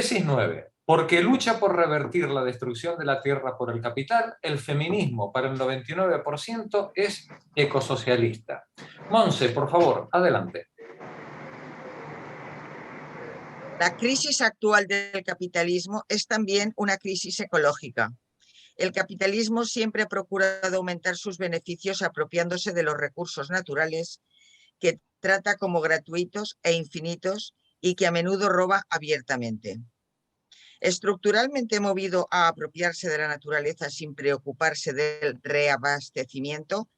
Tesis 9. Porque lucha por revertir la destrucción de la tierra por el capital, el feminismo para el 99% es ecosocialista. Monse, por favor, adelante. La crisis actual del capitalismo es también una crisis ecológica. El capitalismo siempre ha procurado aumentar sus beneficios apropiándose de los recursos naturales que trata como gratuitos e infinitos y que a menudo roba abiertamente. Estructuralmente movido a apropiarse de la naturaleza sin preocuparse del reabastecimiento,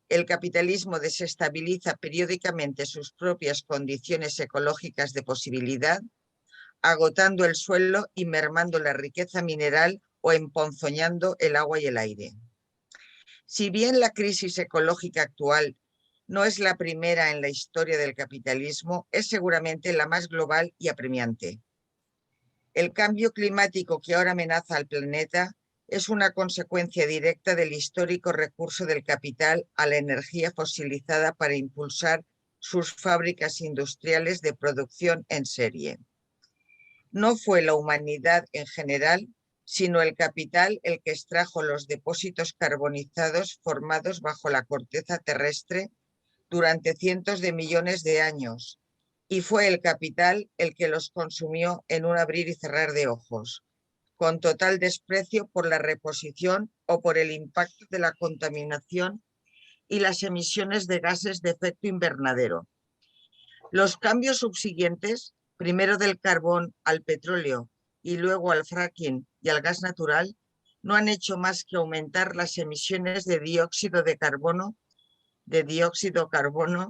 el capitalismo desestabiliza periódicamente sus propias condiciones ecológicas de posibilidad, agotando el suelo y mermando la riqueza mineral o emponzoñando el agua y el aire. Si bien la crisis ecológica actual no es la primera en la historia del capitalismo, es seguramente la más global y apremiante. El cambio climático que ahora amenaza al planeta es una consecuencia directa del histórico recurso del capital a la energía fosilizada para impulsar sus fábricas industriales de producción en serie. No fue la humanidad en general, sino el capital el que extrajo los depósitos carbonizados formados bajo la corteza terrestre durante cientos de millones de años, y fue el capital el que los consumió en un abrir y cerrar de ojos, con total desprecio por la reposición o por el impacto de la contaminación y las emisiones de gases de efecto invernadero. Los cambios subsiguientes, primero del carbón al petróleo y luego al fracking y al gas natural, no han hecho más que aumentar las emisiones de dióxido de carbono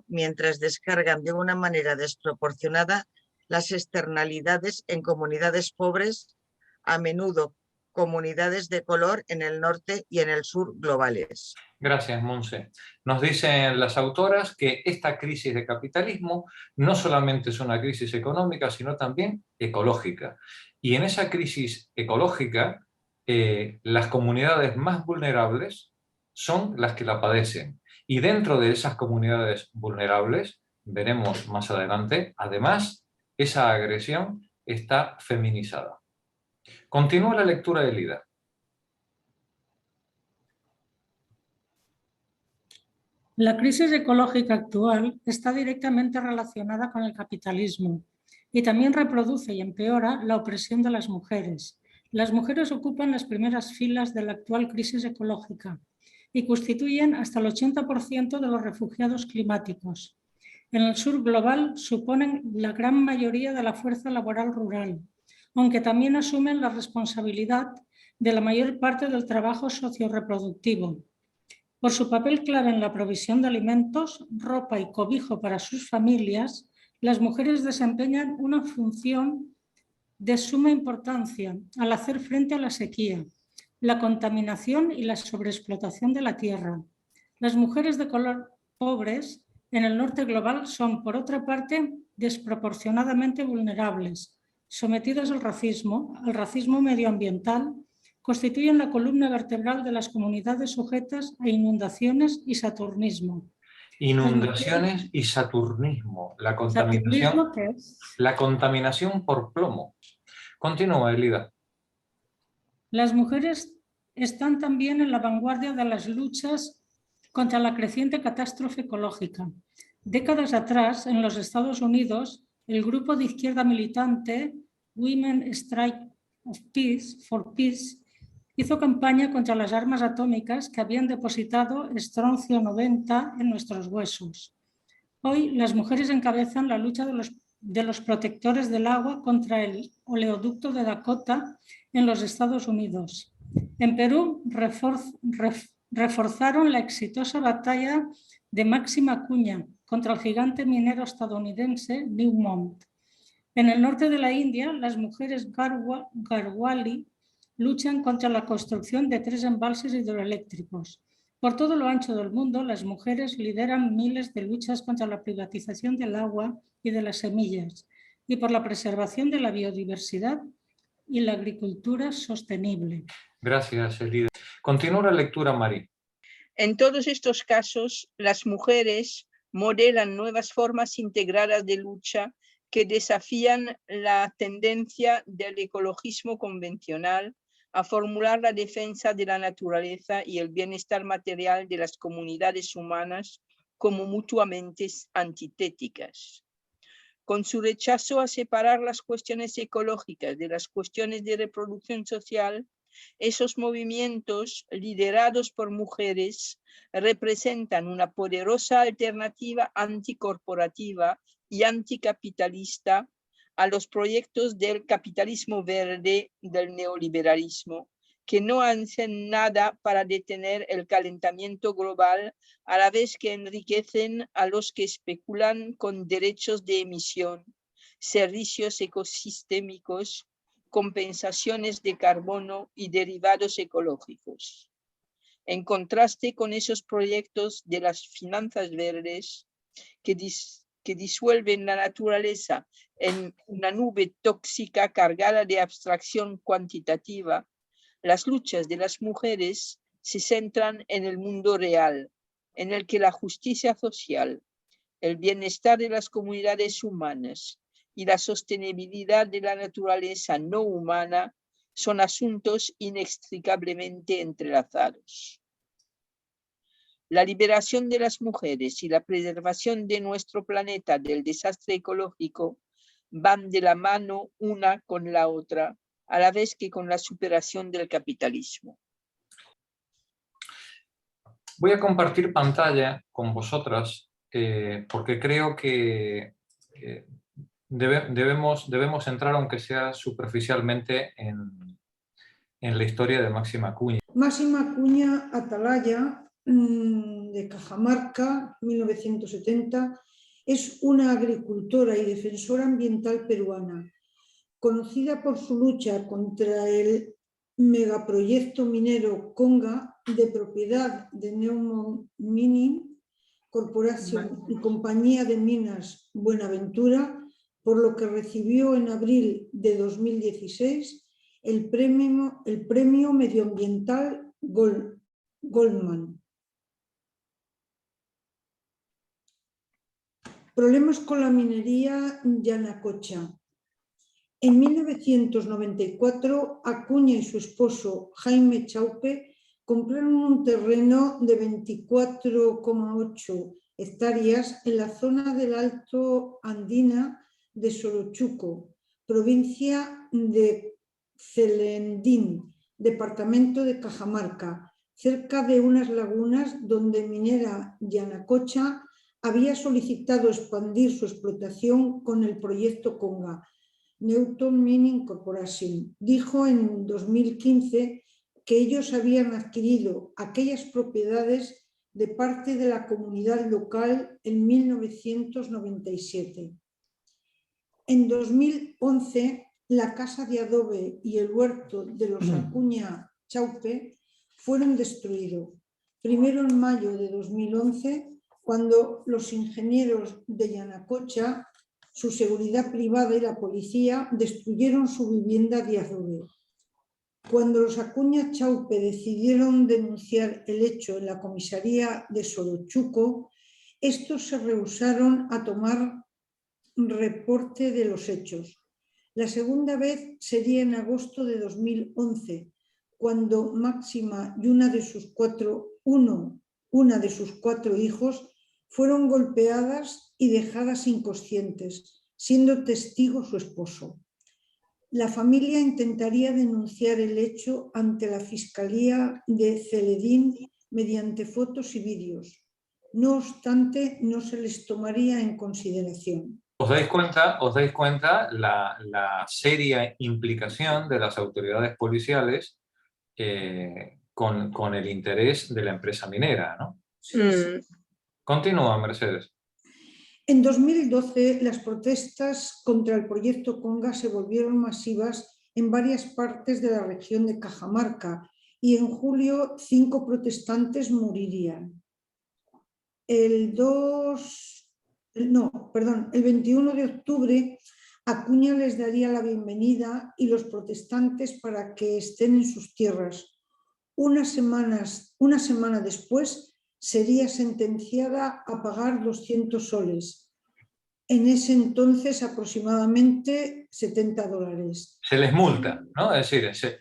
mientras descargan de una manera desproporcionada las externalidades en comunidades pobres, a menudo comunidades de color en el norte y en el sur globales. Gracias, Monse. Nos dicen las autoras que esta crisis de capitalismo no solamente es una crisis económica, sino también ecológica. Y en esa crisis ecológica, las comunidades más vulnerables son las que la padecen. Y dentro de esas comunidades vulnerables, veremos más adelante, además, esa agresión está feminizada. Continúa la lectura de Lida. La crisis ecológica actual está directamente relacionada con el capitalismo y también reproduce y empeora la opresión de las mujeres. Las mujeres ocupan las primeras filas de la actual crisis ecológica y constituyen hasta el 80% de los refugiados climáticos. En el sur global suponen la gran mayoría de la fuerza laboral rural, aunque también asumen la responsabilidad de la mayor parte del trabajo socioreproductivo. Por su papel clave en la provisión de alimentos, ropa y cobijo para sus familias, las mujeres desempeñan una función de suma importancia al hacer frente a la sequía, la contaminación y la sobreexplotación de la tierra. Las mujeres de color pobres en el norte global son, por otra parte, desproporcionadamente vulnerables, sometidas al racismo medioambiental, constituyen la columna vertebral de las comunidades sujetas a inundaciones y saturnismo. Inundaciones y saturnismo, la contaminación por plomo. Continúa, Elida. Las mujeres están también en la vanguardia de las luchas contra la creciente catástrofe ecológica. Décadas atrás, en los Estados Unidos, el grupo de izquierda militante Women Strike for Peace hizo campaña contra las armas atómicas que habían depositado estroncio 90 en nuestros huesos. Hoy las mujeres encabezan la lucha de los protectores del agua contra el oleoducto de Dakota en los Estados Unidos. En Perú reforzaron la exitosa batalla de Máxima Acuña contra el gigante minero estadounidense Newmont. En el norte de la India, las mujeres Garhwali luchan contra la construcción de 3 embalses hidroeléctricos. Por todo lo ancho del mundo, las mujeres lideran miles de luchas contra la privatización del agua y de las semillas y por la preservación de la biodiversidad y la agricultura sostenible. Gracias, Elida. Continúa la lectura, Mari. En todos estos casos, las mujeres modelan nuevas formas integradas de lucha que desafían la tendencia del ecologismo convencional a formular la defensa de la naturaleza y el bienestar material de las comunidades humanas como mutuamente antitéticas. Con su rechazo a separar las cuestiones ecológicas de las cuestiones de reproducción social, esos movimientos liderados por mujeres representan una poderosa alternativa anticorporativa y anticapitalista a los proyectos del capitalismo verde del neoliberalismo, que no hacen nada para detener el calentamiento global, a la vez que enriquecen a los que especulan con derechos de emisión, servicios ecosistémicos, compensaciones de carbono y derivados ecológicos. En contraste con esos proyectos de las finanzas verdes que disuelven la naturaleza en una nube tóxica cargada de abstracción cuantitativa, las luchas de las mujeres se centran en el mundo real, en el que la justicia social, el bienestar de las comunidades humanas y la sostenibilidad de la naturaleza no humana son asuntos inextricablemente entrelazados. La liberación de las mujeres y la preservación de nuestro planeta del desastre ecológico van de la mano una con la otra, a la vez que con la superación del capitalismo. Voy a compartir pantalla con vosotras porque creo que debemos entrar, aunque sea superficialmente, en la historia de Máxima Acuña. Máxima Acuña Atalaya, de Cajamarca, 1970, es una agricultora y defensora ambiental peruana, conocida por su lucha contra el megaproyecto minero Conga, de propiedad de Newmont Mining Corporation y Compañía de Minas Buenaventura, por lo que recibió en abril de 2016 el premio medioambiental Goldman. Problemas con la minería Yanacocha. En 1994, Acuña y su esposo Jaime Chaupe compraron un terreno de 24,8 hectáreas en la zona del Alto Andina de Sorochuco, provincia de Celendín, departamento de Cajamarca, cerca de unas lagunas donde Minera Yanacocha había solicitado expandir su explotación con el proyecto Conga. Newmont Mining Corporation dijo en 2015 que ellos habían adquirido aquellas propiedades de parte de la comunidad local en 1997. En 2011, la casa de adobe y el huerto de los Acuña Chaupe fueron destruidos. Primero en mayo de 2011, cuando los ingenieros de Yanacocha, su seguridad privada y la policía destruyeron su vivienda de adobe. Cuando los Acuña Chaupe decidieron denunciar el hecho en la comisaría de Sorochuco, estos se rehusaron a tomar reporte de los hechos. La segunda vez sería en agosto de 2011, cuando Máxima y una de sus cuatro hijos fueron golpeadas y dejadas inconscientes, siendo testigo su esposo. La familia intentaría denunciar el hecho ante la Fiscalía de Celedín mediante fotos y vídeos. No obstante, no se les tomaría en consideración. ¿Os dais cuenta la seria implicación de las autoridades policiales con el interés de la empresa minera, ¿no? Sí. Continúa, Mercedes. En 2012, las protestas contra el proyecto Conga se volvieron masivas en varias partes de la región de Cajamarca y en julio 5 protestantes morirían. El 21 de octubre, Acuña les daría la bienvenida y los protestantes para que estén en sus tierras. Una semana después, sería sentenciada a pagar 200 soles. en ese entonces aproximadamente $70. Se les multa, ¿no? Es decir,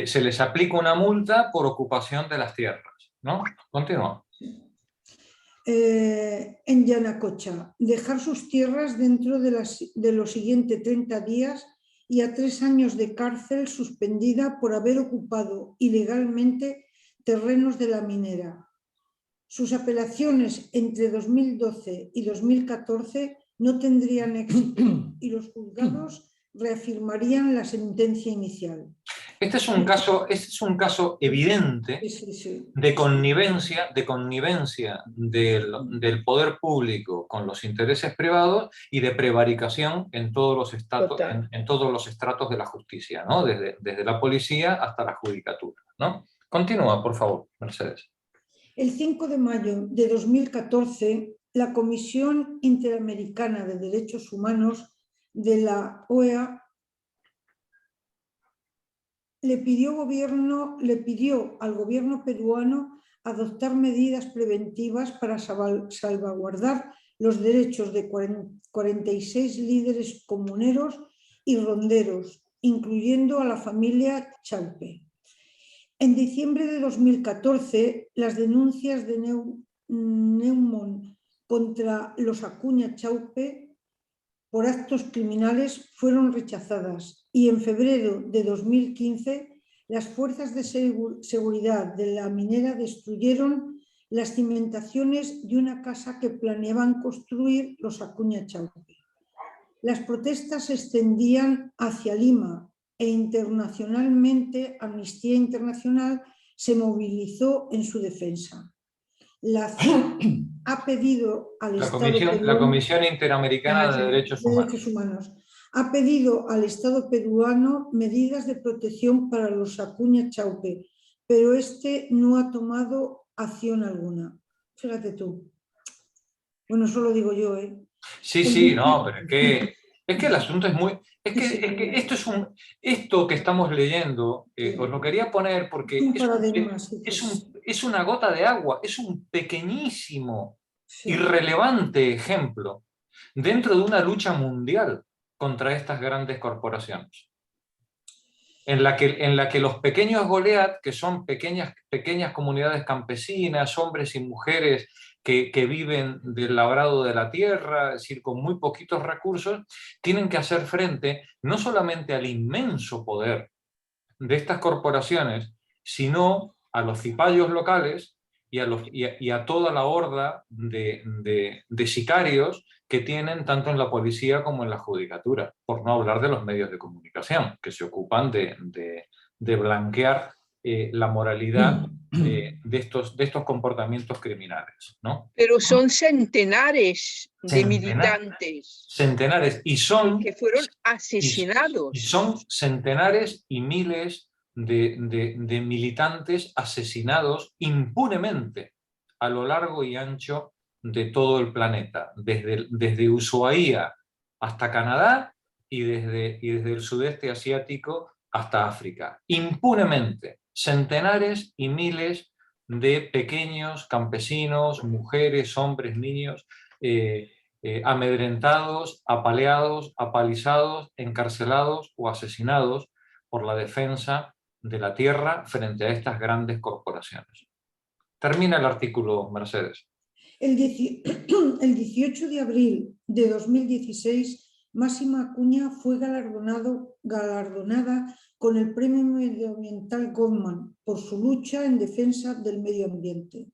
se les aplica una multa por ocupación de las tierras, ¿no? Continúa. En Yanacocha, dejar sus tierras dentro de los siguientes 30 días y a 3 años de cárcel suspendida por haber ocupado ilegalmente terrenos de la minera. Sus apelaciones entre 2012 y 2014 no tendrían éxito y los juzgados reafirmarían la sentencia inicial. Este es un caso evidente de connivencia del poder público con los intereses privados y de prevaricación en todos los estratos de la justicia, ¿no? Desde la policía hasta la judicatura, ¿no? Continúa, por favor, Mercedes. El 5 de mayo de 2014, la Comisión Interamericana de Derechos Humanos de la OEA le pidió al gobierno peruano adoptar medidas preventivas para salvaguardar los derechos de 46 líderes comuneros y ronderos, incluyendo a la familia Chaupe. En diciembre de 2014, las denuncias de Neumon contra los Acuña Chaupe por actos criminales fueron rechazadas y en febrero de 2015 las fuerzas de seguridad de la minera destruyeron las cimentaciones de una casa que planeaban construir los Acuña Chaupe. Las protestas se extendían hacia Lima e internacionalmente Amnistía Internacional se movilizó en su defensa. La CIN ha pedido al Estado peruano, la Comisión Interamericana de Derechos Humanos ha pedido al Estado peruano medidas de protección para los Acuña Chaupe, pero este no ha tomado acción alguna. Fíjate tú. Bueno, eso lo digo yo, ¿eh? Sí, no, pero es que el asunto es muy... Es que esto que estamos leyendo, os lo quería poner porque es una gota de agua, es un pequeñísimo, irrelevante ejemplo dentro de una lucha mundial contra estas grandes corporaciones. En la que los pequeños Goliat, que son pequeñas comunidades campesinas, hombres y mujeres que viven del labrado de la tierra, es decir, con muy poquitos recursos, tienen que hacer frente no solamente al inmenso poder de estas corporaciones, sino a los cipayos locales y a toda la horda de sicarios que tienen tanto en la policía como en la judicatura, por no hablar de los medios de comunicación, que se ocupan de blanquear la moralidad de estos comportamientos criminales, ¿no? Pero son centenares de militantes. Centenares, que fueron asesinados. Y son centenares y miles de militantes asesinados impunemente a lo largo y ancho de todo el planeta, desde Ushuaia hasta Canadá y desde el sudeste asiático hasta África. Impunemente, centenares y miles de pequeños campesinos, mujeres, hombres, niños, amedrentados, apaleados, apalizados, encarcelados o asesinados por la defensa de la tierra frente a estas grandes corporaciones. Termina el artículo, Mercedes. El 18 de abril de 2016, Máxima Acuña fue galardonada con el Premio Medioambiental Goldman por su lucha en defensa del medio ambiente.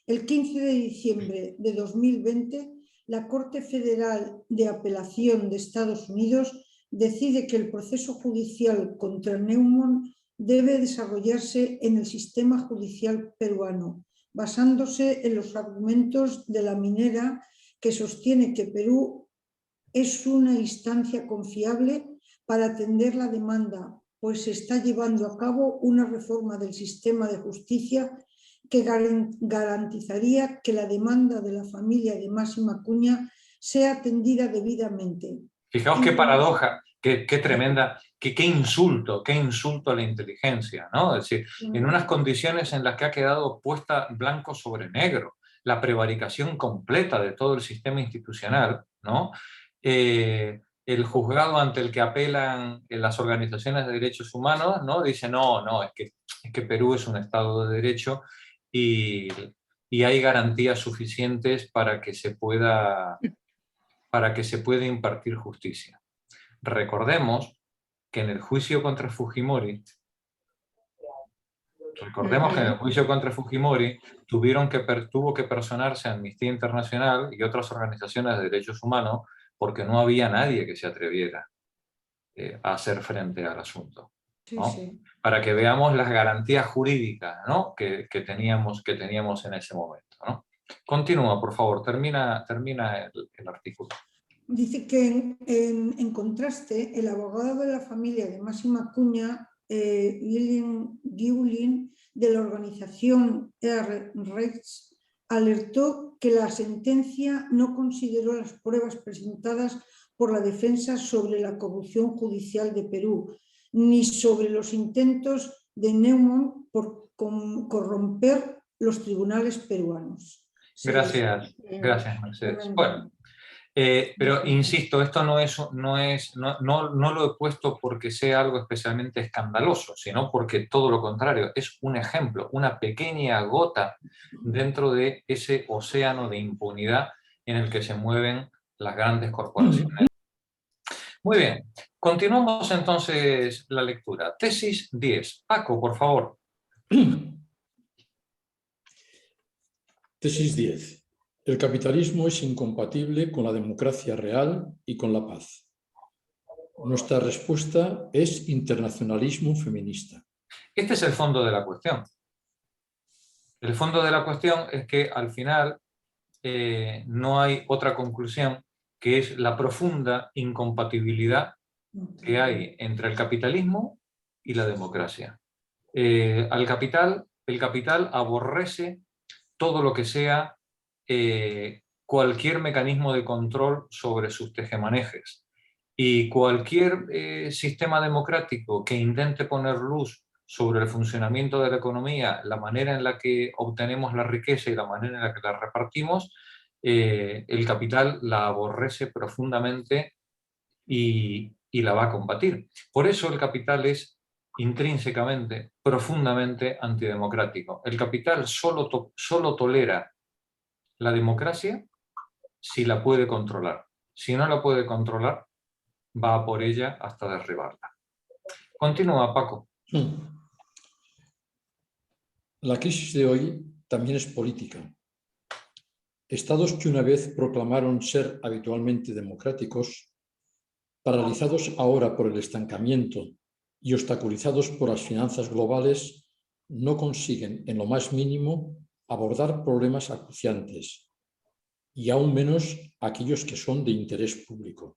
El 15 de diciembre de 2020, la Corte Federal de Apelación de Estados Unidos decide que el proceso judicial contra Neumon debe desarrollarse en el sistema judicial peruano, basándose en los argumentos de la minera que sostiene que Perú es una instancia confiable para atender la demanda, pues se está llevando a cabo una reforma del sistema de justicia que garantizaría que la demanda de la familia de Máxima Acuña sea atendida debidamente. Fijaos qué paradoja, qué tremenda, qué insulto a la inteligencia, ¿no? Es decir, en unas condiciones en las que ha quedado puesta blanco sobre negro la prevaricación completa de todo el sistema institucional, ¿no? el juzgado ante el que apelan las organizaciones de derechos humanos, ¿no? Dice, no, es que Perú es un Estado de Derecho y hay garantías suficientes para que se pueda impartir justicia. Recordemos que en el juicio contra Fujimori, tuvo que personarse Amnistía Internacional y otras organizaciones de derechos humanos porque no había nadie que se atreviera a hacer frente al asunto, ¿no? Sí, sí. Para que veamos las garantías jurídicas, ¿no? que teníamos en ese momento, ¿no? Continúa, por favor, termina el artículo. Dice que en contraste, el abogado de la familia de Máximo Acuña, William Guilin, de la organización R-Rechts, alertó que la sentencia no consideró las pruebas presentadas por la defensa sobre la corrupción judicial de Perú, ni sobre los intentos de Neumann por corromper los tribunales peruanos. Gracias, Mercedes. Bueno, pero insisto, esto no lo he puesto porque sea algo especialmente escandaloso, sino porque todo lo contrario, es un ejemplo, una pequeña gota dentro de ese océano de impunidad en el que se mueven las grandes corporaciones. Muy bien, continuamos entonces la lectura. Tesis 10. Paco, por favor. Tesis 10. El capitalismo es incompatible con la democracia real y con la paz. Nuestra respuesta es internacionalismo feminista. Este es el fondo de la cuestión. El fondo de la cuestión es que al final no hay otra conclusión, que es la profunda incompatibilidad que hay entre el capitalismo y la democracia. El capital aborrece todo lo que sea cualquier mecanismo de control sobre sus tejemanejes. Y cualquier sistema democrático que intente poner luz sobre el funcionamiento de la economía, la manera en la que obtenemos la riqueza y la manera en la que la repartimos, el capital la aborrece profundamente y la va a combatir. Por eso el capital es intrínsecamente, profundamente antidemocrático. El capital solo tolera la democracia si la puede controlar. Si no la puede controlar, va a por ella hasta derribarla. Continúa, Paco. La crisis de hoy también es política. Estados que una vez proclamaron ser habitualmente democráticos, paralizados ahora por el estancamiento y obstaculizados por las finanzas globales, no consiguen en lo más mínimo abordar problemas acuciantes, y aún menos aquellos que son de interés público.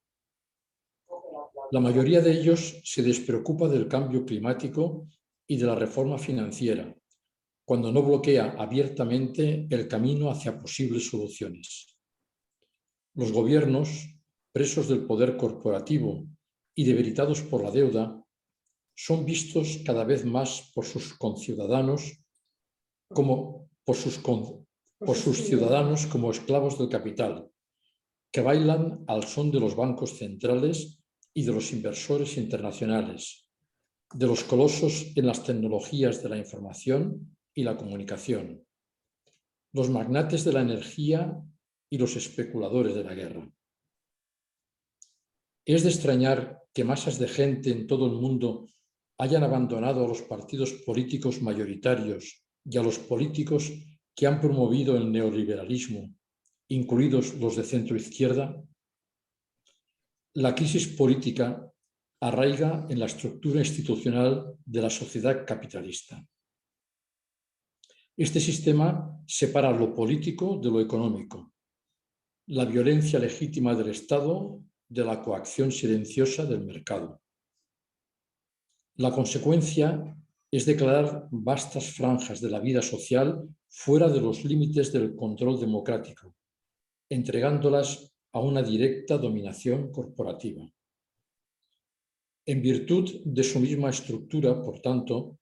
La mayoría de ellos se despreocupa del cambio climático y de la reforma financiera, cuando no bloquea abiertamente el camino hacia posibles soluciones. Los gobiernos, presos del poder corporativo y debilitados por la deuda, son vistos cada vez más por sus conciudadanos como esclavos del capital, que bailan al son de los bancos centrales y de los inversores internacionales, de los colosos en las tecnologías de la información y la comunicación, los magnates de la energía y los especuladores de la guerra. Es de extrañar que masas de gente en todo el mundo hayan abandonado a los partidos políticos mayoritarios y a los políticos que han promovido el neoliberalismo, incluidos los de centro-izquierda. La crisis política arraiga en la estructura institucional de la sociedad capitalista. Este sistema separa lo político de lo económico, la violencia legítima del Estado de la coacción silenciosa del mercado. La consecuencia es declarar vastas franjas de la vida social fuera de los límites del control democrático, entregándolas a una directa dominación corporativa. En virtud de su misma estructura, por tanto,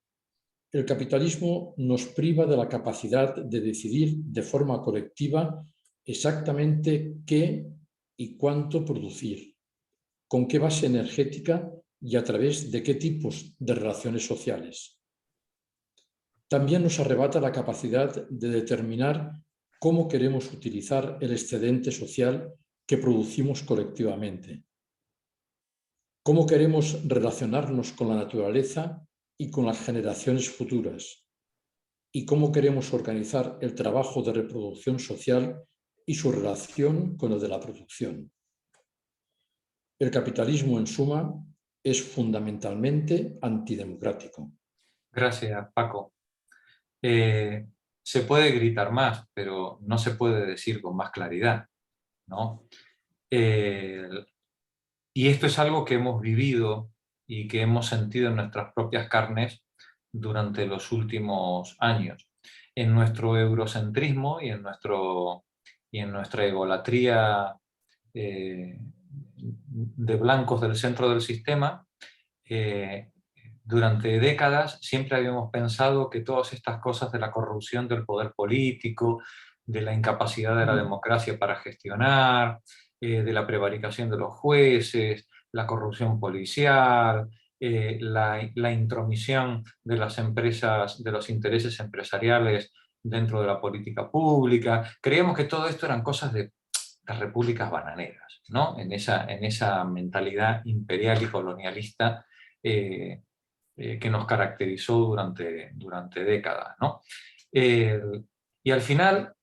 el capitalismo nos priva de la capacidad de decidir de forma colectiva exactamente qué y cuánto producir, con qué base energética y a través de qué tipos de relaciones sociales. También nos arrebata la capacidad de determinar cómo queremos utilizar el excedente social que producimos colectivamente. Cómo queremos relacionarnos con la naturaleza y con las generaciones futuras. Y cómo queremos organizar el trabajo de reproducción social y su relación con el de la producción. El capitalismo, en suma, es fundamentalmente antidemocrático. Gracias, Paco. Se puede gritar más, pero no se puede decir con más claridad, ¿no? Y esto es algo que hemos vivido y que hemos sentido en nuestras propias carnes durante los últimos años. En nuestro eurocentrismo y en nuestra egolatría de blancos del centro del sistema, durante décadas siempre habíamos pensado que todas estas cosas de la corrupción del poder político, de la incapacidad de la democracia para gestionar, de la prevaricación de los jueces, la corrupción policial, la intromisión de las empresas, de los intereses empresariales dentro de la política pública. Creíamos que todo esto eran cosas de repúblicas bananeras, ¿no? En esa mentalidad imperial y colonialista que nos caracterizó durante décadas, ¿no? Y al final,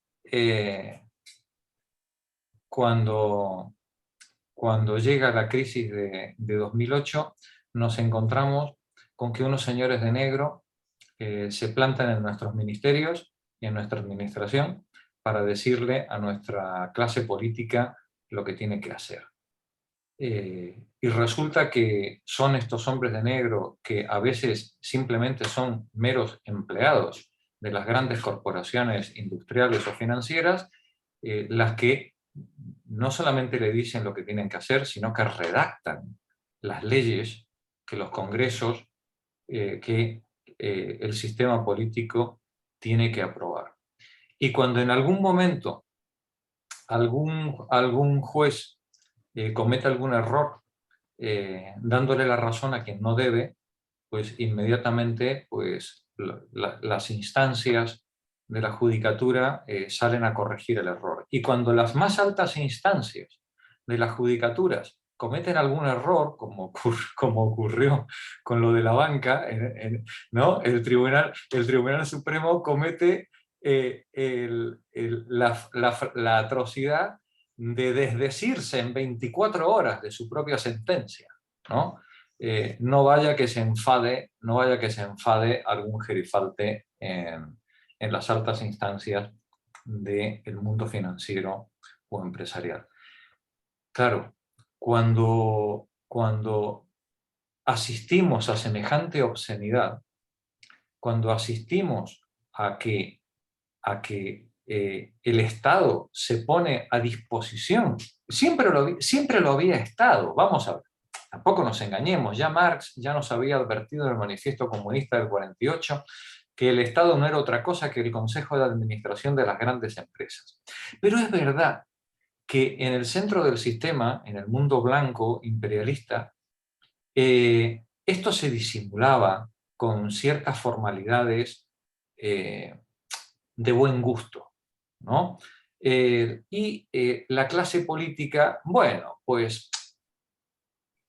cuando llega la crisis de 2008, nos encontramos con que unos señores de negro se plantan en nuestros ministerios y en nuestra administración para decirle a nuestra clase política lo que tiene que hacer. Y resulta que son estos hombres de negro que a veces simplemente son meros empleados de las grandes corporaciones industriales o financieras, las que no solamente le dicen lo que tienen que hacer, sino que redactan las leyes que los congresos, que el sistema político tiene que aprobar. Y cuando en algún momento algún juez comete algún error dándole la razón a quien no debe, pues inmediatamente pues, las instancias de la judicatura salen a corregir el error. Y cuando las más altas instancias de las judicaturas cometen algún error, como ocurrió con lo de la banca, ¿no? el Tribunal Supremo comete la atrocidad de desdecirse en 24 horas de su propia sentencia, ¿no? No vaya que se enfade algún gerifalte en las altas instancias del mundo financiero o empresarial. Claro, cuando asistimos a semejante obscenidad, cuando asistimos a que el Estado se pone a disposición, siempre lo había estado, vamos a ver, tampoco nos engañemos, ya Marx ya nos había advertido en el Manifiesto Comunista del 48 que el Estado no era otra cosa que el Consejo de Administración de las grandes empresas. Pero es verdad que en el centro del sistema, en el mundo blanco imperialista, esto se disimulaba con ciertas formalidades de buen gusto, ¿no? La clase política, bueno, pues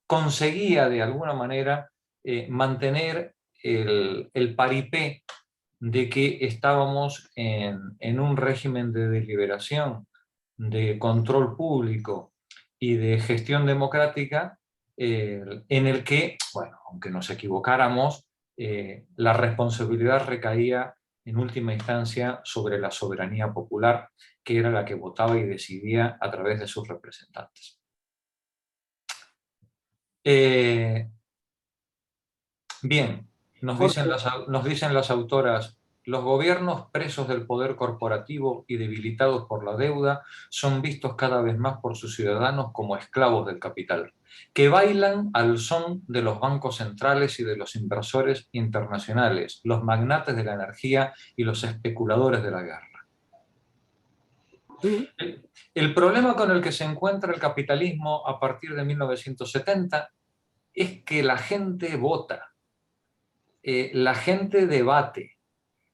conseguía de alguna manera mantener el paripé de que estábamos en un régimen de deliberación, de control público y de gestión democrática en el que, bueno, aunque nos equivocáramos, la responsabilidad recaía en última instancia sobre la soberanía popular, que era la que votaba y decidía a través de sus representantes. Bien, nos dicen las autoras: los gobiernos presos del poder corporativo y debilitados por la deuda son vistos cada vez más por sus ciudadanos como esclavos del capital, que bailan al son de los bancos centrales y de los inversores internacionales, los magnates de la energía y los especuladores de la guerra. El problema con el que se encuentra el capitalismo a partir de 1970 es que la gente vota, la gente debate,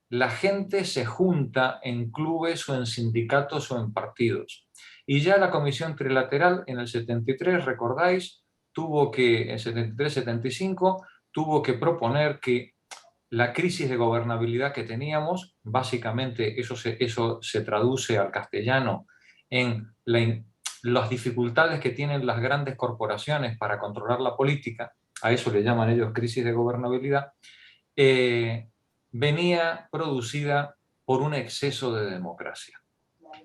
la gente se junta en clubes o en sindicatos o en partidos. Y ya la Comisión Trilateral en el 73, recordáis, en 73-75, tuvo que proponer que la crisis de gobernabilidad que teníamos, básicamente eso se traduce al castellano en las dificultades que tienen las grandes corporaciones para controlar la política, a eso le llaman ellos crisis de gobernabilidad, venía producida por un exceso de democracia.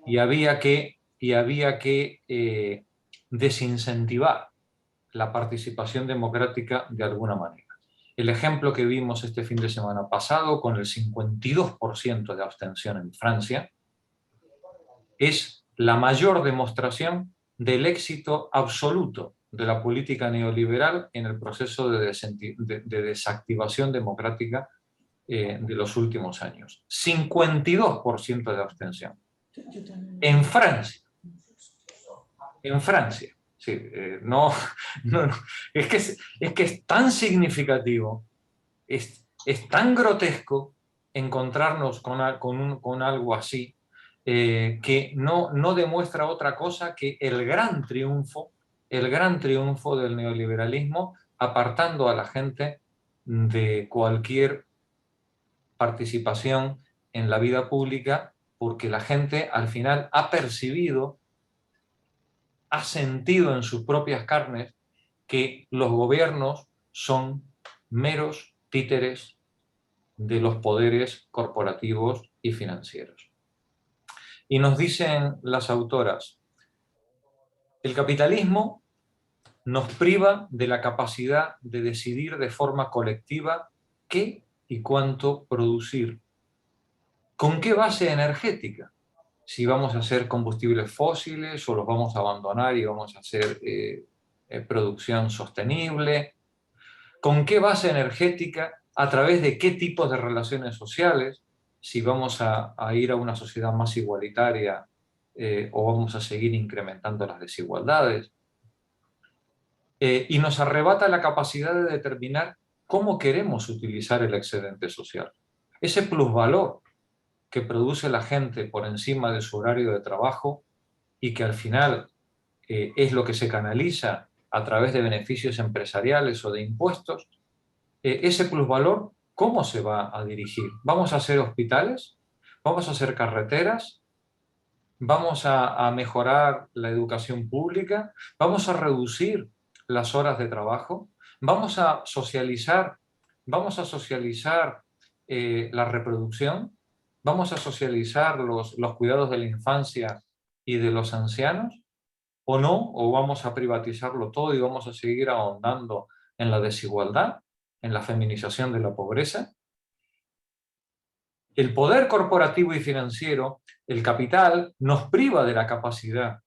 Y había que desincentivar la participación democrática de alguna manera. El ejemplo que vimos este fin de semana pasado, con el 52% de abstención en Francia, es la mayor demostración del éxito absoluto de la política neoliberal en el proceso de desactivación democrática de los últimos años. 52% de abstención. En Francia. En Francia. Sí, no, es que es tan significativo, es tan grotesco encontrarnos con algo así, que no demuestra otra cosa que el gran triunfo del neoliberalismo, apartando a la gente de cualquier participación en la vida pública, porque la gente al final ha percibido, ha sentido en sus propias carnes que los gobiernos son meros títeres de los poderes corporativos y financieros. Y nos dicen las autoras, el capitalismo nos priva de la capacidad de decidir de forma colectiva qué y cuánto producir. ¿Con qué base energética? Si vamos a hacer combustibles fósiles o los vamos a abandonar y vamos a hacer producción sostenible. ¿Con qué base energética? ¿A través de qué tipos de relaciones sociales? Si vamos a ir a una sociedad más igualitaria o vamos a seguir incrementando las desigualdades. Y nos arrebata la capacidad de determinar cómo queremos utilizar el excedente social. Ese plusvalor que produce la gente por encima de su horario de trabajo y que al final es lo que se canaliza a través de beneficios empresariales o de impuestos, ese plusvalor, ¿cómo se va a dirigir? ¿Vamos a hacer hospitales? ¿Vamos a hacer carreteras? ¿Vamos a mejorar la educación pública? ¿Vamos a reducir las horas de trabajo? ¿Vamos a socializar la reproducción? ¿Vamos a socializar los cuidados de la infancia y de los ancianos? ¿O no? ¿O vamos a privatizarlo todo y vamos a seguir ahondando en la desigualdad, en la feminización de la pobreza? El poder corporativo y financiero, el capital, nos priva de la capacidad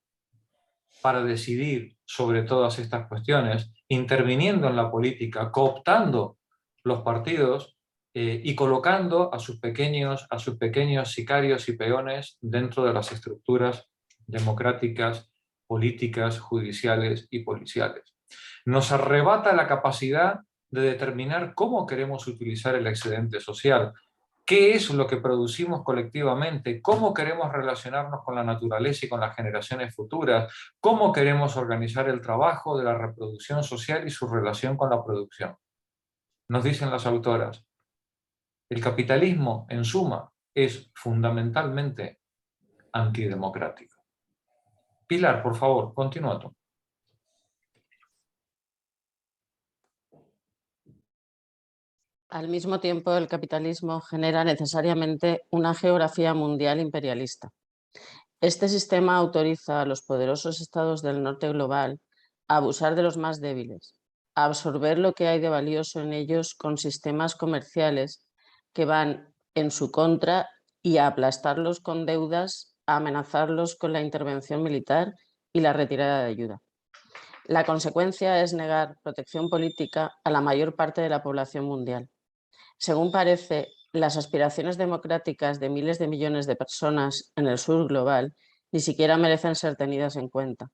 para decidir sobre todas estas cuestiones, interviniendo en la política, cooptando los partidos y colocando a sus pequeños sicarios y peones dentro de las estructuras democráticas, políticas, judiciales y policiales. Nos arrebata la capacidad de determinar cómo queremos utilizar el excedente social, qué es lo que producimos colectivamente, cómo queremos relacionarnos con la naturaleza y con las generaciones futuras, cómo queremos organizar el trabajo de la reproducción social y su relación con la producción. Nos dicen las autoras, el capitalismo, en suma, es fundamentalmente antidemocrático. Pilar, por favor, continúa tú. Al mismo tiempo, el capitalismo genera necesariamente una geografía mundial imperialista. Este sistema autoriza a los poderosos estados del norte global a abusar de los más débiles, a absorber lo que hay de valioso en ellos con sistemas comerciales que van en su contra y a aplastarlos con deudas, a amenazarlos con la intervención militar y la retirada de ayuda. La consecuencia es negar protección política a la mayor parte de la población mundial. Según parece, las aspiraciones democráticas de miles de millones de personas en el sur global ni siquiera merecen ser tenidas en cuenta.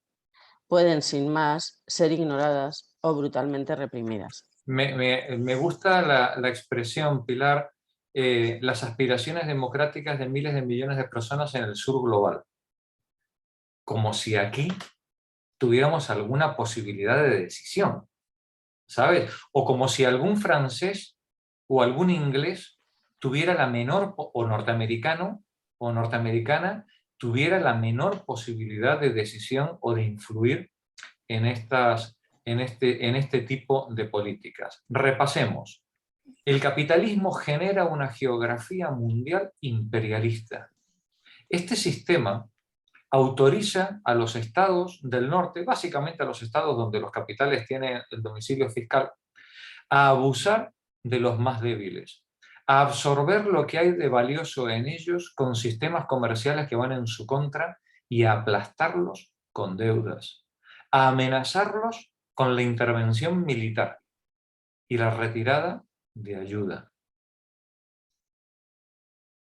Pueden, sin más, ser ignoradas o brutalmente reprimidas. Me gusta la expresión, Pilar, las aspiraciones democráticas de miles de millones de personas en el sur global. Como si aquí tuviéramos alguna posibilidad de decisión, ¿sabes? O como si algún francés o algún inglés tuviera la menor, o norteamericano o norteamericana, tuviera la menor posibilidad de decisión o de influir en este tipo de políticas. Repasemos. El capitalismo genera una geografía mundial imperialista. Este sistema autoriza a los estados del norte, básicamente a los estados donde los capitales tienen el domicilio fiscal, a abusar de los más débiles, a absorber lo que hay de valioso en ellos con sistemas comerciales que van en su contra y a aplastarlos con deudas, a amenazarlos con la intervención militar y la retirada de ayuda.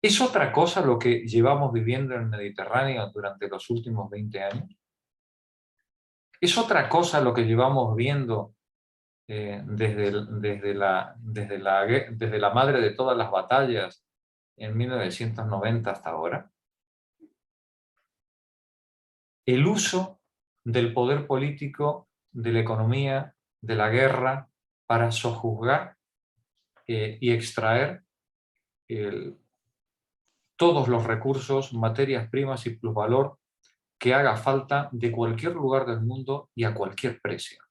¿Es otra cosa lo que llevamos viviendo en el Mediterráneo durante los últimos 20 años? ¿Es otra cosa lo que llevamos viendo desde la madre de todas las batallas en 1990 hasta ahora? El uso del poder político, de la economía, de la guerra, para sojuzgar y extraer todos los recursos, materias primas y plusvalor que haga falta de cualquier lugar del mundo y a cualquier precio.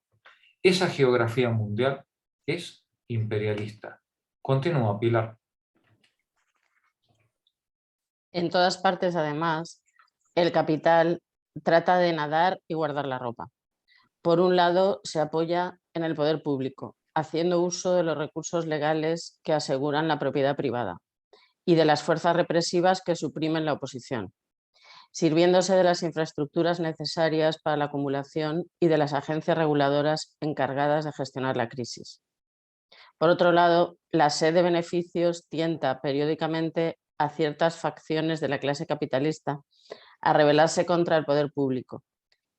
Esa geografía mundial es imperialista. Continúa, Pilar. En todas partes, además, el capital trata de nadar y guardar la ropa. Por un lado, se apoya en el poder público, haciendo uso de los recursos legales que aseguran la propiedad privada y de las fuerzas represivas que suprimen la oposición, sirviéndose de las infraestructuras necesarias para la acumulación y de las agencias reguladoras encargadas de gestionar la crisis. Por otro lado, la sed de beneficios tienta periódicamente a ciertas facciones de la clase capitalista a rebelarse contra el poder público,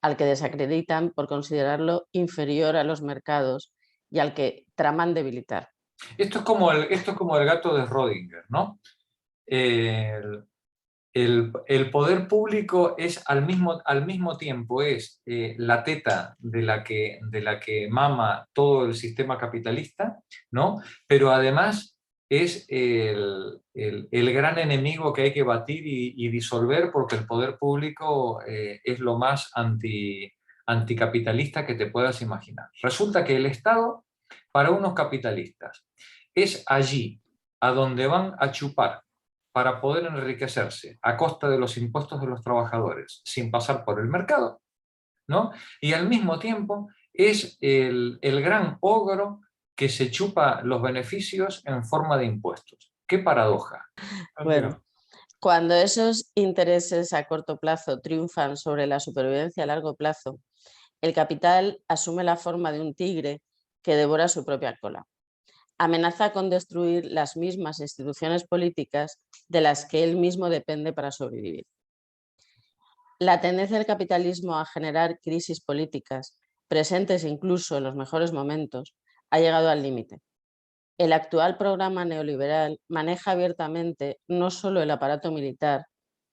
al que desacreditan por considerarlo inferior a los mercados y al que traman debilitar. Esto es como el gato de Schrödinger, ¿no? El poder público es al mismo tiempo es la teta de la que mama todo el sistema capitalista, ¿no? Pero además es el gran enemigo que hay que batir y disolver, porque el poder público es lo más anticapitalista que te puedas imaginar. Resulta que el Estado, para unos capitalistas, es allí a donde van a chupar para poder enriquecerse a costa de los impuestos de los trabajadores, sin pasar por el mercado, ¿no? Y al mismo tiempo es el gran ogro que se chupa los beneficios en forma de impuestos. ¡Qué paradoja! Bueno, cuando esos intereses a corto plazo triunfan sobre la supervivencia a largo plazo, el capital asume la forma de un tigre que devora su propia cola. Amenaza con destruir las mismas instituciones políticas de las que él mismo depende para sobrevivir. La tendencia del capitalismo a generar crisis políticas, presentes incluso en los mejores momentos, ha llegado al límite. El actual programa neoliberal maneja abiertamente no solo el aparato militar,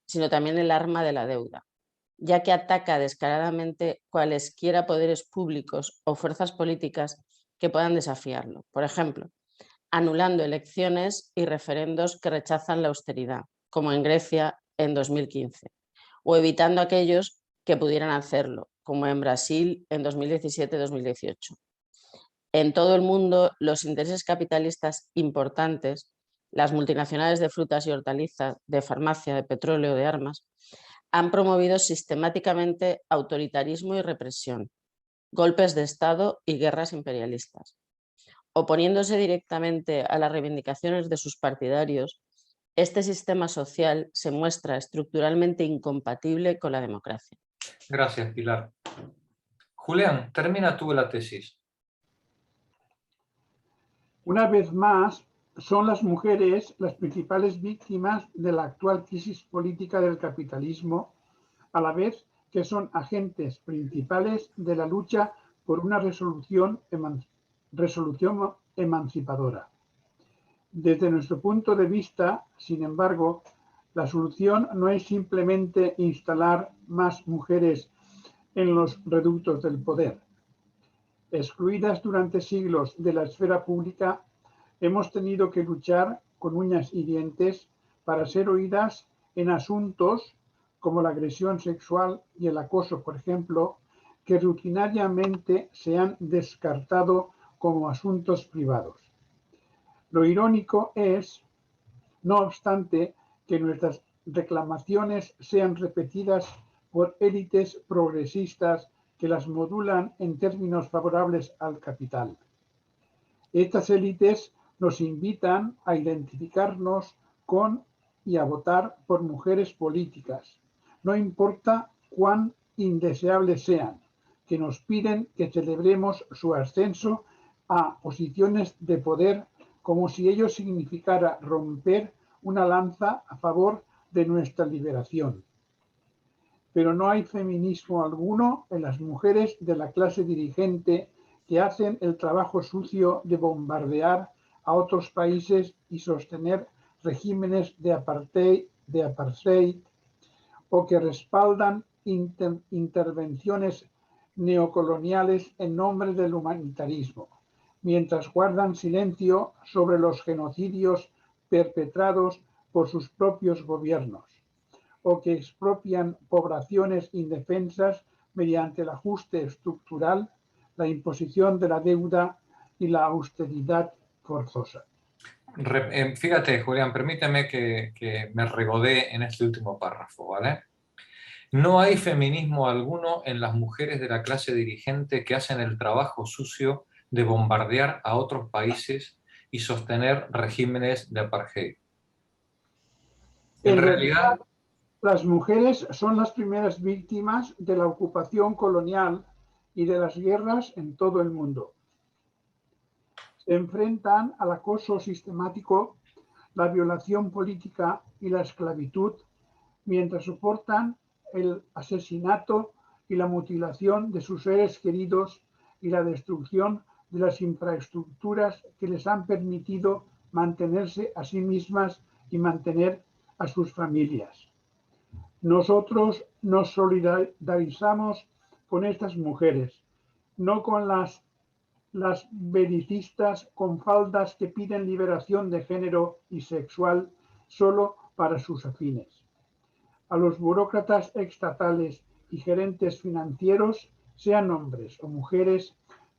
sino también el arma de la deuda, ya que ataca descaradamente cualesquiera poderes públicos o fuerzas políticas que puedan desafiarlo. Por ejemplo, anulando elecciones y referendos que rechazan la austeridad, como en Grecia en 2015, o evitando aquellos que pudieran hacerlo, como en Brasil en 2017-2018. En todo el mundo, los intereses capitalistas importantes, las multinacionales de frutas y hortalizas, de farmacia, de petróleo, de armas, han promovido sistemáticamente autoritarismo y represión, golpes de Estado y guerras imperialistas. Oponiéndose directamente a las reivindicaciones de sus partidarios, este sistema social se muestra estructuralmente incompatible con la democracia. Gracias, Pilar. Julián, termina tú la tesis. Una vez más, son las mujeres las principales víctimas de la actual crisis política del capitalismo, a la vez que son agentes principales de la lucha por una resolución emancipadora. Desde nuestro punto de vista, sin embargo, la solución no es simplemente instalar más mujeres en los reductos del poder. Excluidas durante siglos de la esfera pública, hemos tenido que luchar con uñas y dientes para ser oídas en asuntos como la agresión sexual y el acoso, por ejemplo, que rutinariamente se han descartado como asuntos privados. Lo irónico es, no obstante, que nuestras reclamaciones sean repetidas por élites progresistas que las modulan en términos favorables al capital. Estas élites nos invitan a identificarnos con y a votar por mujeres políticas, no importa cuán indeseables sean, que nos piden que celebremos su ascenso a posiciones de poder como si ello significara romper una lanza a favor de nuestra liberación. Pero no hay feminismo alguno en las mujeres de la clase dirigente que hacen el trabajo sucio de bombardear a otros países y sostener regímenes de apartheid o que respaldan intervenciones neocoloniales en nombre del humanitarismo, mientras guardan silencio sobre los genocidios perpetrados por sus propios gobiernos, o que expropian poblaciones indefensas mediante el ajuste estructural, la imposición de la deuda y la austeridad forzosa. Fíjate, Julián, permíteme que me regodee en este último párrafo, ¿vale? No hay feminismo alguno en las mujeres de la clase dirigente que hacen el trabajo sucio de bombardear a otros países y sostener regímenes de apartheid. En realidad, las mujeres son las primeras víctimas de la ocupación colonial y de las guerras en todo el mundo. Se enfrentan al acoso sistemático, la violación política y la esclavitud, mientras soportan el asesinato y la mutilación de sus seres queridos y la destrucción de las infraestructuras que les han permitido mantenerse a sí mismas y mantener a sus familias. Nosotros nos solidarizamos con estas mujeres, no con las belicistas con faldas que piden liberación de género y sexual solo para sus afines. A los burócratas estatales y gerentes financieros, sean hombres o mujeres,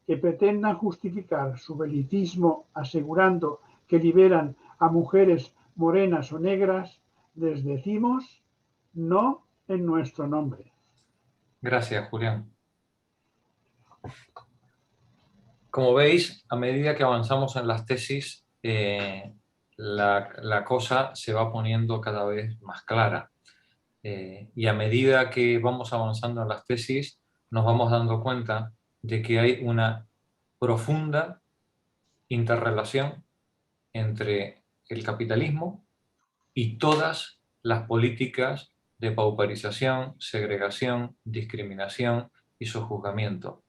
que pretendan justificar su belicismo asegurando que liberan a mujeres morenas o negras, les decimos no en nuestro nombre. Gracias, Julián. Como veis, a medida que avanzamos en las tesis, la cosa se va poniendo cada vez más clara. Y a medida que vamos avanzando en las tesis, nos vamos dando cuenta de que hay una profunda interrelación entre el capitalismo y todas las políticas de pauperización, segregación, discriminación y sojuzgamiento.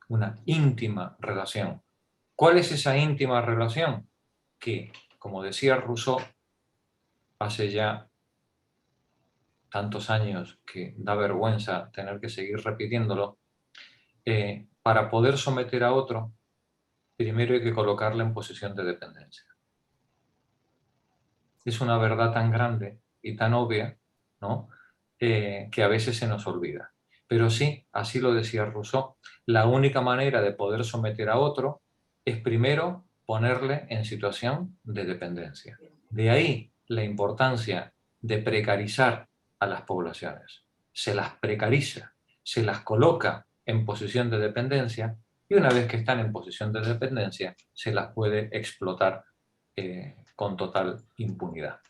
Una íntima relación. ¿Cuál es esa íntima relación? Que, como decía Rousseau, hace ya tantos años que da vergüenza tener que seguir repitiéndolo, para poder someter a otro, primero hay que colocarle en posición de dependencia. Es una verdad tan grande y tan obvia, ¿no? Que a veces se nos olvida. Pero sí, así lo decía Rousseau, la única manera de poder someter a otro es primero ponerle en situación de dependencia. De ahí la importancia de precarizar a las poblaciones. Se las precariza, se las coloca en posición de dependencia y una vez que están en posición de dependencia se las puede explotar con total impunidad.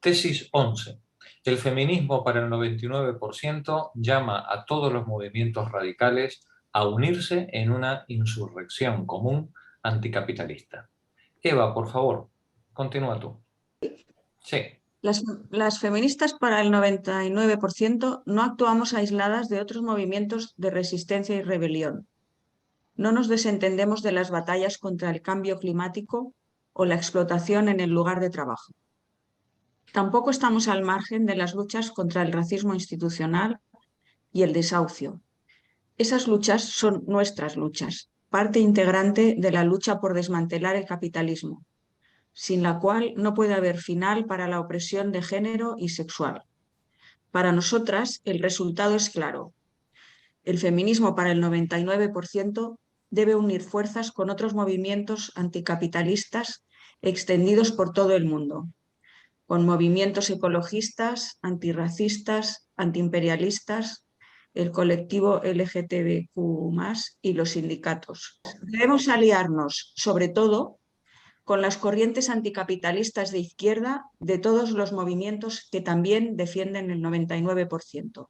Tesis 11. El feminismo para el 99% llama a todos los movimientos radicales a unirse en una insurrección común anticapitalista. Eva, por favor, continúa tú. Sí. Las feministas para el 99% no actuamos aisladas de otros movimientos de resistencia y rebelión. No nos desentendemos de las batallas contra el cambio climático o la explotación en el lugar de trabajo. Tampoco estamos al margen de las luchas contra el racismo institucional y el desahucio. Esas luchas son nuestras luchas, parte integrante de la lucha por desmantelar el capitalismo, sin la cual no puede haber final para la opresión de género y sexual. Para nosotras, el resultado es claro. El feminismo para el 99% debe unir fuerzas con otros movimientos anticapitalistas extendidos por todo el mundo, con movimientos ecologistas, antirracistas, antiimperialistas, el colectivo LGTBQ+, y los sindicatos. Debemos aliarnos, sobre todo, con las corrientes anticapitalistas de izquierda de todos los movimientos que también defienden el 99%.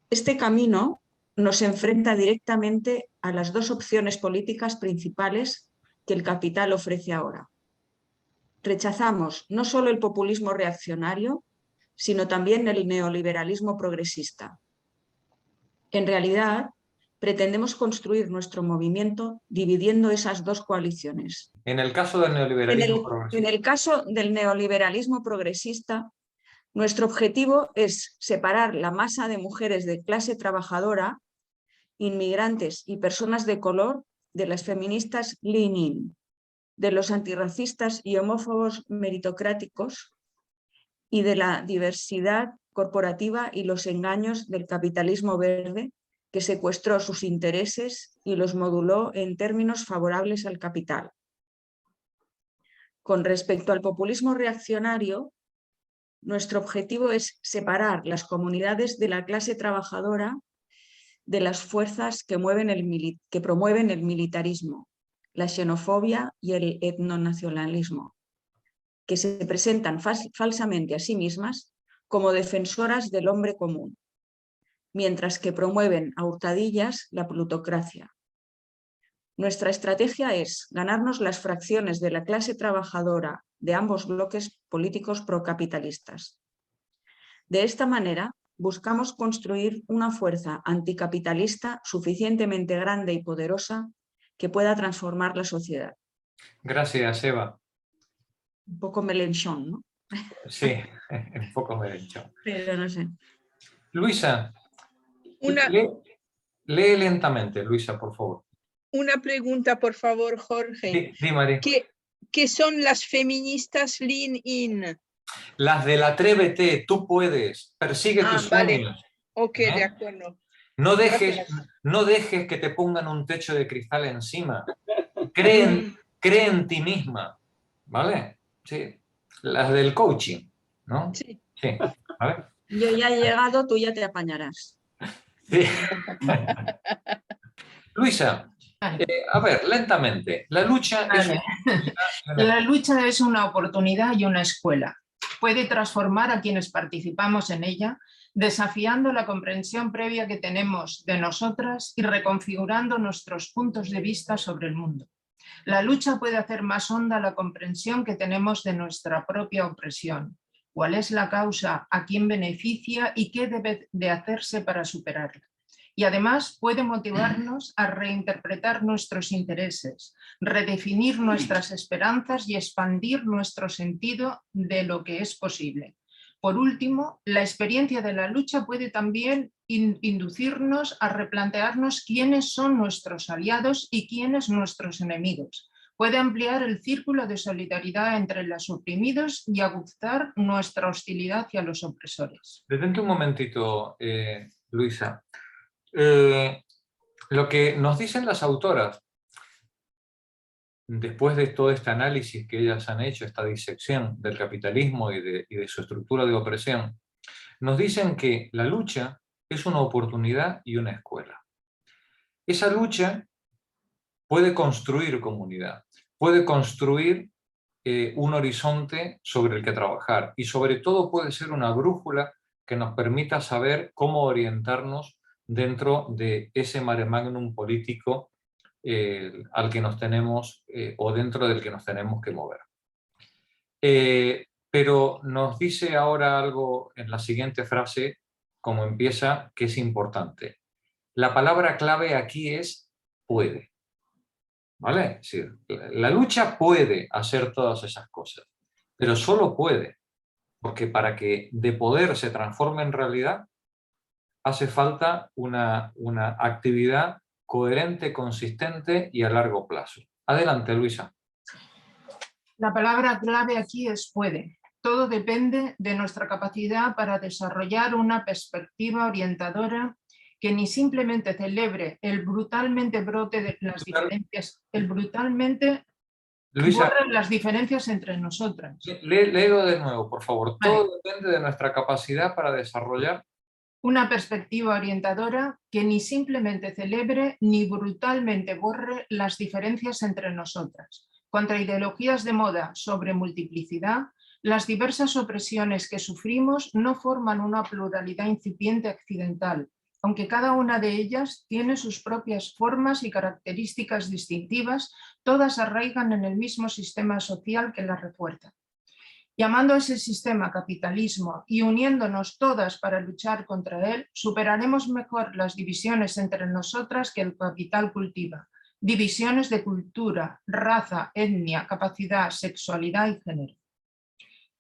Este camino nos enfrenta directamente a las dos opciones políticas principales que el capital ofrece ahora. Rechazamos no solo el populismo reaccionario, sino también el neoliberalismo progresista. En realidad, pretendemos construir nuestro movimiento dividiendo esas dos coaliciones. En el caso del neoliberalismo progresista. En el caso del neoliberalismo progresista, nuestro objetivo es separar la masa de mujeres de clase trabajadora, inmigrantes y personas de color de las feministas lean-in, de los antirracistas y homófobos meritocráticos y de la diversidad corporativa y los engaños del capitalismo verde que secuestró sus intereses y los moduló en términos favorables al capital. Con respecto al populismo reaccionario, nuestro objetivo es separar las comunidades de la clase trabajadora de las fuerzas que promueven el militarismo, la xenofobia y el etnonacionalismo, que se presentan falsamente a sí mismas como defensoras del hombre común, mientras que promueven a hurtadillas la plutocracia. Nuestra estrategia es ganarnos las fracciones de la clase trabajadora de ambos bloques políticos procapitalistas. De esta manera, buscamos construir una fuerza anticapitalista suficientemente grande y poderosa que pueda transformar la sociedad. Gracias, Eva. Un poco melenchón, ¿no? Sí, un poco melenchón. Pero no sé. Luisa, lee lentamente, Luisa, por favor. Una pregunta, por favor, Jorge. Sí, María. ¿Qué son las feministas lean-in? Las del atrévete, tú puedes, persigue tus sueños. Vale. Ok, de acuerdo. No dejes que te pongan un techo de cristal encima. Cree en ti misma, ¿vale? Sí. Las del coaching, ¿no? Sí. Sí. ¿Vale? Yo ya he llegado, tú ya te apañarás. Sí. Luisa, a ver, lentamente. La lucha La lucha es una oportunidad y una escuela. Puede transformar a quienes participamos en ella, desafiando la comprensión previa que tenemos de nosotras y reconfigurando nuestros puntos de vista sobre el mundo. La lucha puede hacer más honda la comprensión que tenemos de nuestra propia opresión. ¿Cuál es la causa? ¿A quién beneficia? ¿Y qué debe de hacerse para superarla? Y además puede motivarnos a reinterpretar nuestros intereses, redefinir nuestras esperanzas y expandir nuestro sentido de lo que es posible. Por último, la experiencia de la lucha puede también inducirnos a replantearnos quiénes son nuestros aliados y quiénes nuestros enemigos. Puede ampliar el círculo de solidaridad entre los oprimidos y aguzar nuestra hostilidad hacia los opresores. Detente un momentito, Luisa. Lo que nos dicen las autoras, después de todo este análisis que ellas han hecho, esta disección del capitalismo y de su estructura de opresión, nos dicen que la lucha es una oportunidad y una escuela. Esa lucha puede construir comunidad, puede construir un horizonte sobre el que trabajar y sobre todo puede ser una brújula que nos permita saber cómo orientarnos dentro de ese mare magnum político al que nos tenemos o dentro del que nos tenemos que mover. Pero nos dice ahora algo en la siguiente frase, como empieza, que es importante. La palabra clave aquí es puede. ¿Vale? Es decir, la lucha puede hacer todas esas cosas, pero solo puede, porque para que de poder se transforme en realidad, hace falta una actividad coherente, consistente y a largo plazo. Adelante, Luisa. La palabra clave aquí es puede. Todo depende de nuestra capacidad para desarrollar una perspectiva orientadora que ni simplemente celebre el brutalmente brote de las diferencias, Luisa, borre las diferencias entre nosotras. léelo de nuevo, por favor. Vale. Todo depende de nuestra capacidad para desarrollar Una perspectiva orientadora que ni simplemente celebre ni brutalmente borre las diferencias entre nosotras. Contra ideologías de moda sobre multiplicidad, las diversas opresiones que sufrimos no forman una pluralidad incipiente accidental, aunque cada una de ellas tiene sus propias formas y características distintivas, todas arraigan en el mismo sistema social que las refuerza. Llamando a ese sistema capitalismo y uniéndonos todas para luchar contra él, superaremos mejor las divisiones entre nosotras que el capital cultiva. Divisiones de cultura, raza, etnia, capacidad, sexualidad y género.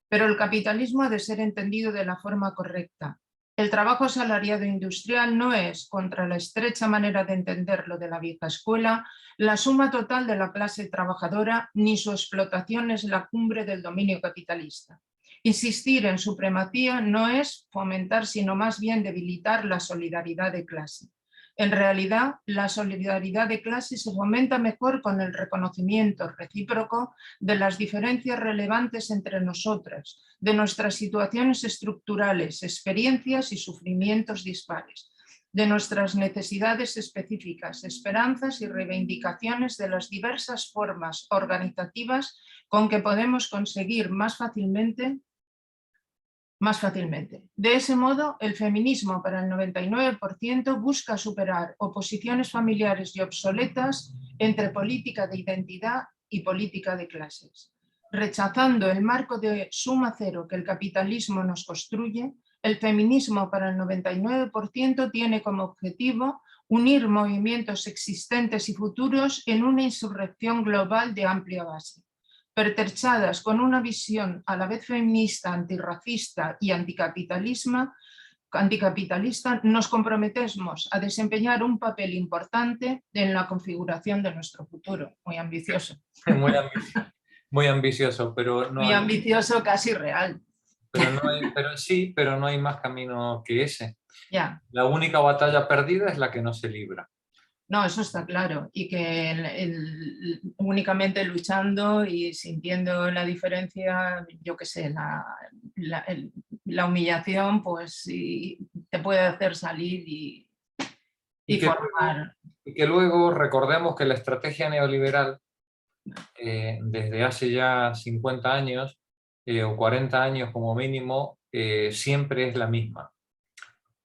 Pero el capitalismo ha de ser entendido de la forma correcta. El trabajo asalariado industrial no es, contra la estrecha manera de entenderlo de la vieja escuela, la suma total de la clase trabajadora, ni su explotación es la cumbre del dominio capitalista. Insistir en supremacía no es fomentar, sino más bien debilitar la solidaridad de clase. En realidad, la solidaridad de clase se fomenta mejor con el reconocimiento recíproco de las diferencias relevantes entre nosotras, de nuestras situaciones estructurales, experiencias y sufrimientos dispares, de nuestras necesidades específicas, esperanzas y reivindicaciones de las diversas formas organizativas con que podemos conseguir más fácilmente. De ese modo, el feminismo para el 99% busca superar oposiciones familiares y obsoletas entre política de identidad y política de clases. Rechazando el marco de suma cero que el capitalismo nos construye, el feminismo para el 99% tiene como objetivo unir movimientos existentes y futuros en una insurrección global de amplia base. Pertrechadas con una visión a la vez feminista, antirracista y anticapitalista, nos comprometemos a desempeñar un papel importante en la configuración de nuestro futuro. Muy ambicioso. Muy ambicioso, pero no muy hay, ambicioso, casi real. Pero no hay más camino que ese. Ya. La única batalla perdida es la que no se libra. No, eso está claro, y que únicamente luchando y sintiendo la diferencia, yo qué sé, la humillación, pues sí, te puede hacer salir y formar. Y que luego recordemos que la estrategia neoliberal, desde hace ya 50 años o 40 años como mínimo, siempre es la misma.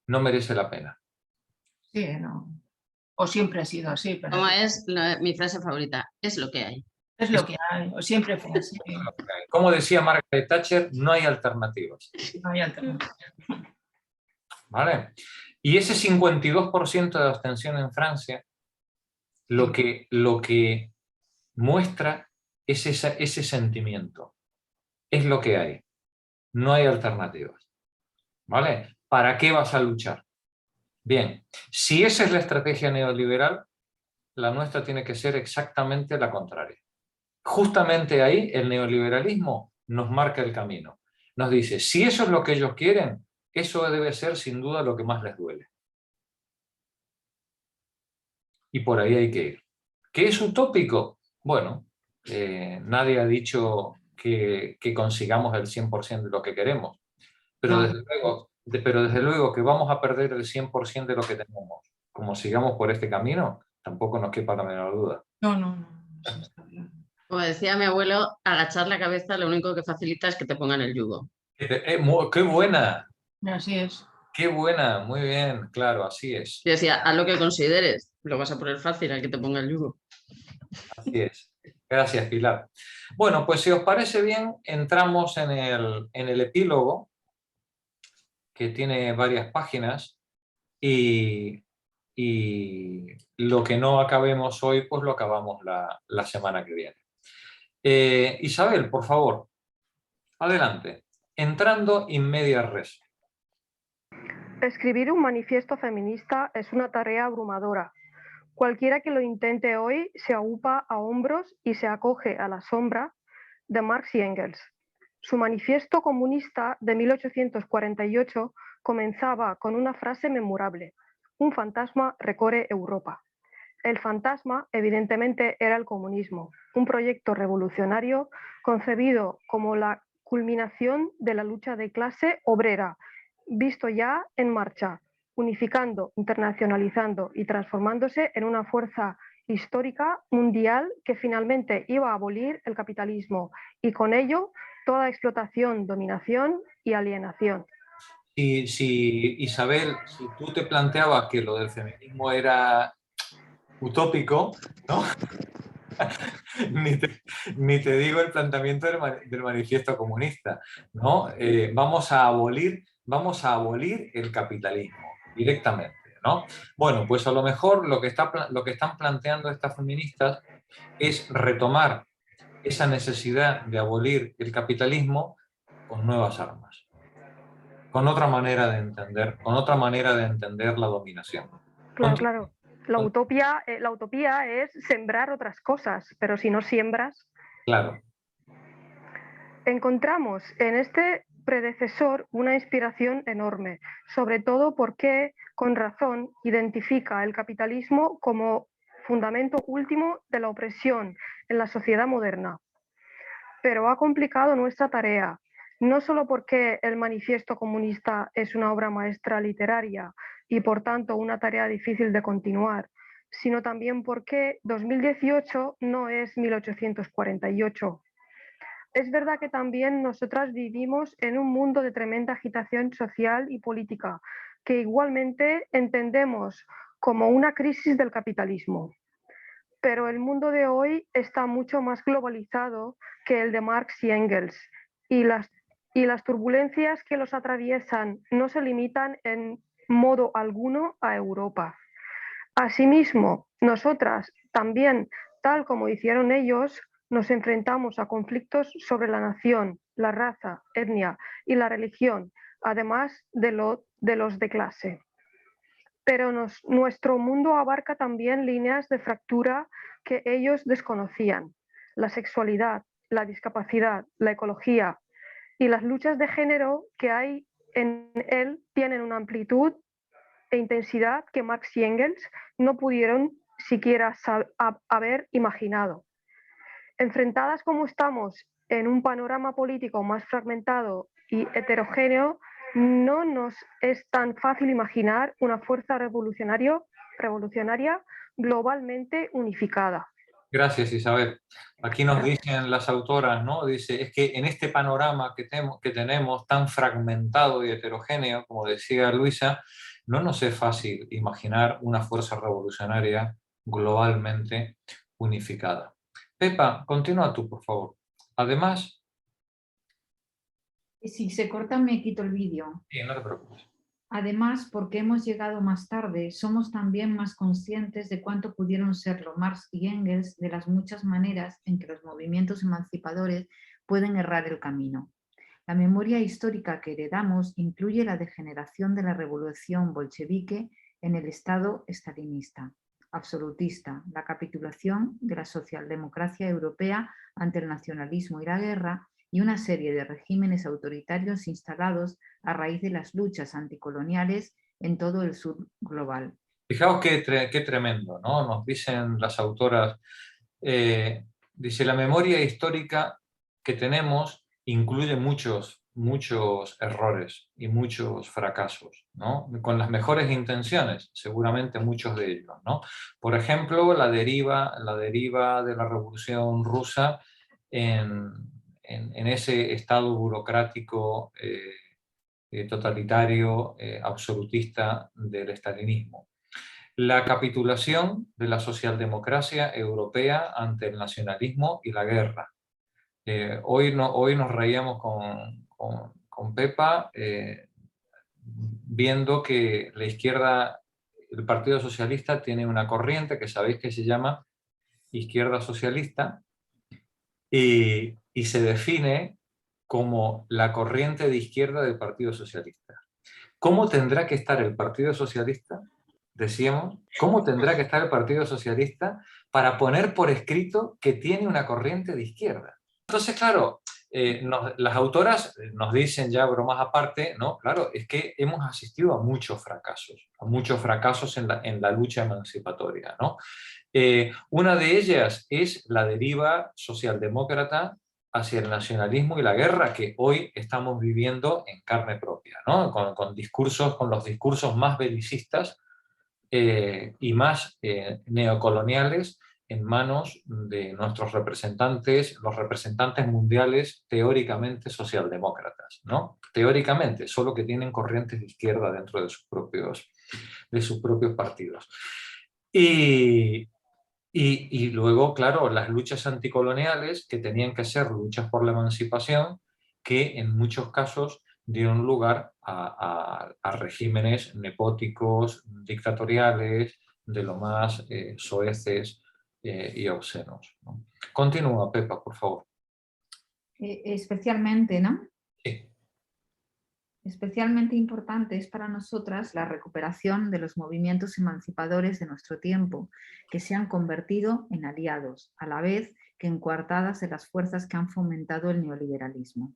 No merece la pena. Sí, no. O siempre ha sido así. Pero como es mi frase favorita, es lo que hay. Es lo que hay, o siempre fue así. Como decía Margaret Thatcher, no hay alternativas. No hay alternativas. ¿Vale? Y ese 52% de abstención en Francia, lo que muestra es ese sentimiento. Es lo que hay. No hay alternativas. ¿Vale? ¿Para qué vas a luchar? Bien, si esa es la estrategia neoliberal, la nuestra tiene que ser exactamente la contraria. Justamente ahí el neoliberalismo nos marca el camino. Nos dice, si eso es lo que ellos quieren, eso debe ser sin duda lo que más les duele. Y por ahí hay que ir. ¿Qué es utópico? Bueno, nadie ha dicho que consigamos el 100% de lo que queremos, pero desde luego que vamos a perder el 100% de lo que tenemos. Como sigamos por este camino, tampoco nos quepa la menor duda. No. Como decía mi abuelo, agachar la cabeza lo único que facilita es que te pongan el yugo. ¡Qué buena! Así es. ¡Qué buena! Muy bien, claro, así es. Yo decía, haz lo que consideres, lo vas a poner fácil al que te ponga el yugo. Así es. Gracias, Pilar. Bueno, pues si os parece bien, entramos en el epílogo, que tiene varias páginas, y lo que no acabemos hoy, pues lo acabamos la semana que viene. Isabel, por favor, adelante. Entrando in medias res. Escribir un manifiesto feminista es una tarea abrumadora. Cualquiera que lo intente hoy se aupa a hombros y se acoge a la sombra de Marx y Engels. Su manifiesto comunista de 1848 comenzaba con una frase memorable: un fantasma recorre Europa. El fantasma, evidentemente, era el comunismo, un proyecto revolucionario concebido como la culminación de la lucha de clase obrera, visto ya en marcha, unificando, internacionalizando y transformándose en una fuerza histórica mundial que finalmente iba a abolir el capitalismo y con ello toda explotación, dominación y alienación. Y si, Isabel, si tú te planteabas que lo del feminismo era utópico, ¿no? ni te digo el planteamiento del manifiesto comunista, ¿no? Vamos a abolir el capitalismo directamente, ¿no? Bueno, pues a lo mejor lo que están planteando estas feministas es retomar esa necesidad de abolir el capitalismo con nuevas armas, con otra manera de entender la dominación. Claro. La utopía es sembrar otras cosas, pero si no siembras... Claro. Encontramos en este predecesor una inspiración enorme, sobre todo porque, con razón, identifica el capitalismo como fundamento último de la opresión en la sociedad moderna. Pero ha complicado nuestra tarea, no solo porque el manifiesto comunista es una obra maestra literaria y por tanto una tarea difícil de continuar, sino también porque 2018 no es 1848. Es verdad que también nosotras vivimos en un mundo de tremenda agitación social y política, que igualmente entendemos como una crisis del capitalismo. Pero el mundo de hoy está mucho más globalizado que el de Marx y Engels, y las turbulencias que los atraviesan no se limitan en modo alguno a Europa. Asimismo, nosotras también, tal como hicieron ellos, nos enfrentamos a conflictos sobre la nación, la raza, etnia y la religión, además de los de clase. Pero nuestro mundo abarca también líneas de fractura que ellos desconocían: la sexualidad, la discapacidad, la ecología, y las luchas de género que hay en él tienen una amplitud e intensidad que Marx y Engels no pudieron siquiera haber imaginado. Enfrentadas como estamos en un panorama político más fragmentado y heterogéneo, no nos es tan fácil imaginar una fuerza revolucionaria globalmente unificada. Gracias, Isabel. Aquí nos dicen las autoras, ¿no? Dice, es que en este panorama que tenemos tan fragmentado y heterogéneo, como decía Luisa, no nos es fácil imaginar una fuerza revolucionaria globalmente unificada. Pepa, continúa tú, por favor. Además... Si se corta me quito el vídeo. Sí, no te preocupes. Además, porque hemos llegado más tarde, somos también más conscientes de cuánto pudieron serlo Marx y Engels de las muchas maneras en que los movimientos emancipadores pueden errar el camino. La memoria histórica que heredamos incluye la degeneración de la revolución bolchevique en el Estado estalinista, absolutista, la capitulación de la socialdemocracia europea ante el nacionalismo y la guerra, y una serie de regímenes autoritarios instalados a raíz de las luchas anticoloniales en todo el sur global. Fijaos qué tremendo, ¿no? Nos dicen las autoras, dice, la memoria histórica que tenemos incluye muchos errores y muchos fracasos, ¿no? Con las mejores intenciones, seguramente muchos de ellos, ¿no? Por ejemplo, la deriva de la Revolución Rusa en ese estado burocrático totalitario, absolutista del estalinismo. La capitulación de la socialdemocracia europea ante el nacionalismo y la guerra. Hoy nos reíamos con Pepa viendo que la izquierda, el Partido Socialista tiene una corriente que sabéis que se llama izquierda socialista y se define como la corriente de izquierda del Partido Socialista. ¿Cómo tendrá que estar el Partido Socialista? Decíamos, ¿cómo tendrá que estar el Partido Socialista para poner por escrito que tiene una corriente de izquierda? Entonces, claro, las autoras nos dicen, ya bromas aparte, ¿no? Claro, es que hemos asistido a muchos fracasos en la lucha emancipatoria, ¿no? Una de ellas es la deriva socialdemócrata hacia el nacionalismo y la guerra que hoy estamos viviendo en carne propia, ¿no? Con los discursos más belicistas y más neocoloniales en manos de nuestros representantes, los representantes mundiales teóricamente socialdemócratas, ¿no? Teóricamente, solo que tienen corrientes de izquierda dentro de sus propios partidos. Y luego, claro, las luchas anticoloniales, que tenían que ser luchas por la emancipación, que en muchos casos dieron lugar a regímenes nepóticos, dictatoriales, de lo más soeces y obscenos, ¿no? Continúa, Pepa, por favor. Especialmente, ¿no? Sí. Especialmente importante es para nosotras la recuperación de los movimientos emancipadores de nuestro tiempo, que se han convertido en aliados, a la vez que en coartadas de las fuerzas que han fomentado el neoliberalismo.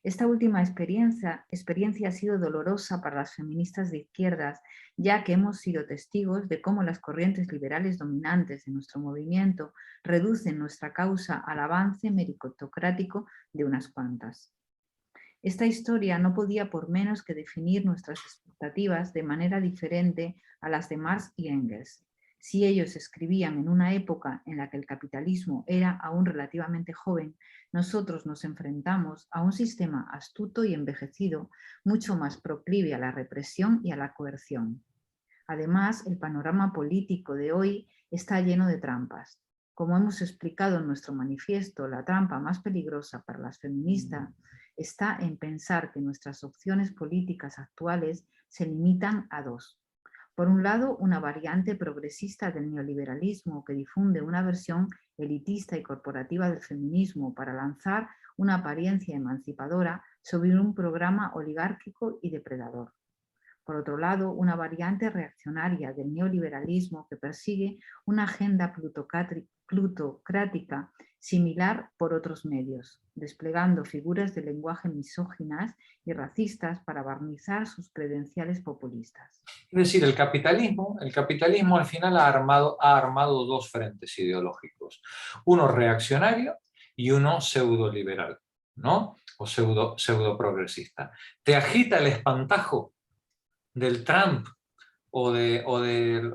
Esta última experiencia ha sido dolorosa para las feministas de izquierdas, ya que hemos sido testigos de cómo las corrientes liberales dominantes de nuestro movimiento reducen nuestra causa al avance meritocrático de unas cuantas. Esta historia no podía por menos que definir nuestras expectativas de manera diferente a las de Marx y Engels. Si ellos escribían en una época en la que el capitalismo era aún relativamente joven, nosotros nos enfrentamos a un sistema astuto y envejecido, mucho más proclive a la represión y a la coerción. Además, el panorama político de hoy está lleno de trampas. Como hemos explicado en nuestro manifiesto, la trampa más peligrosa para las feministas está en pensar que nuestras opciones políticas actuales se limitan a dos. Por un lado, una variante progresista del neoliberalismo que difunde una versión elitista y corporativa del feminismo para lanzar una apariencia emancipadora sobre un programa oligárquico y depredador. Por otro lado, una variante reaccionaria del neoliberalismo que persigue una agenda plutocrática similar por otros medios, desplegando figuras de lenguaje misóginas y racistas para barnizar sus credenciales populistas. Es decir, el capitalismo al final ha armado dos frentes ideológicos, uno reaccionario y uno pseudo-liberal, ¿no? O pseudo-progresista. Te agita el espantajo del Trump o del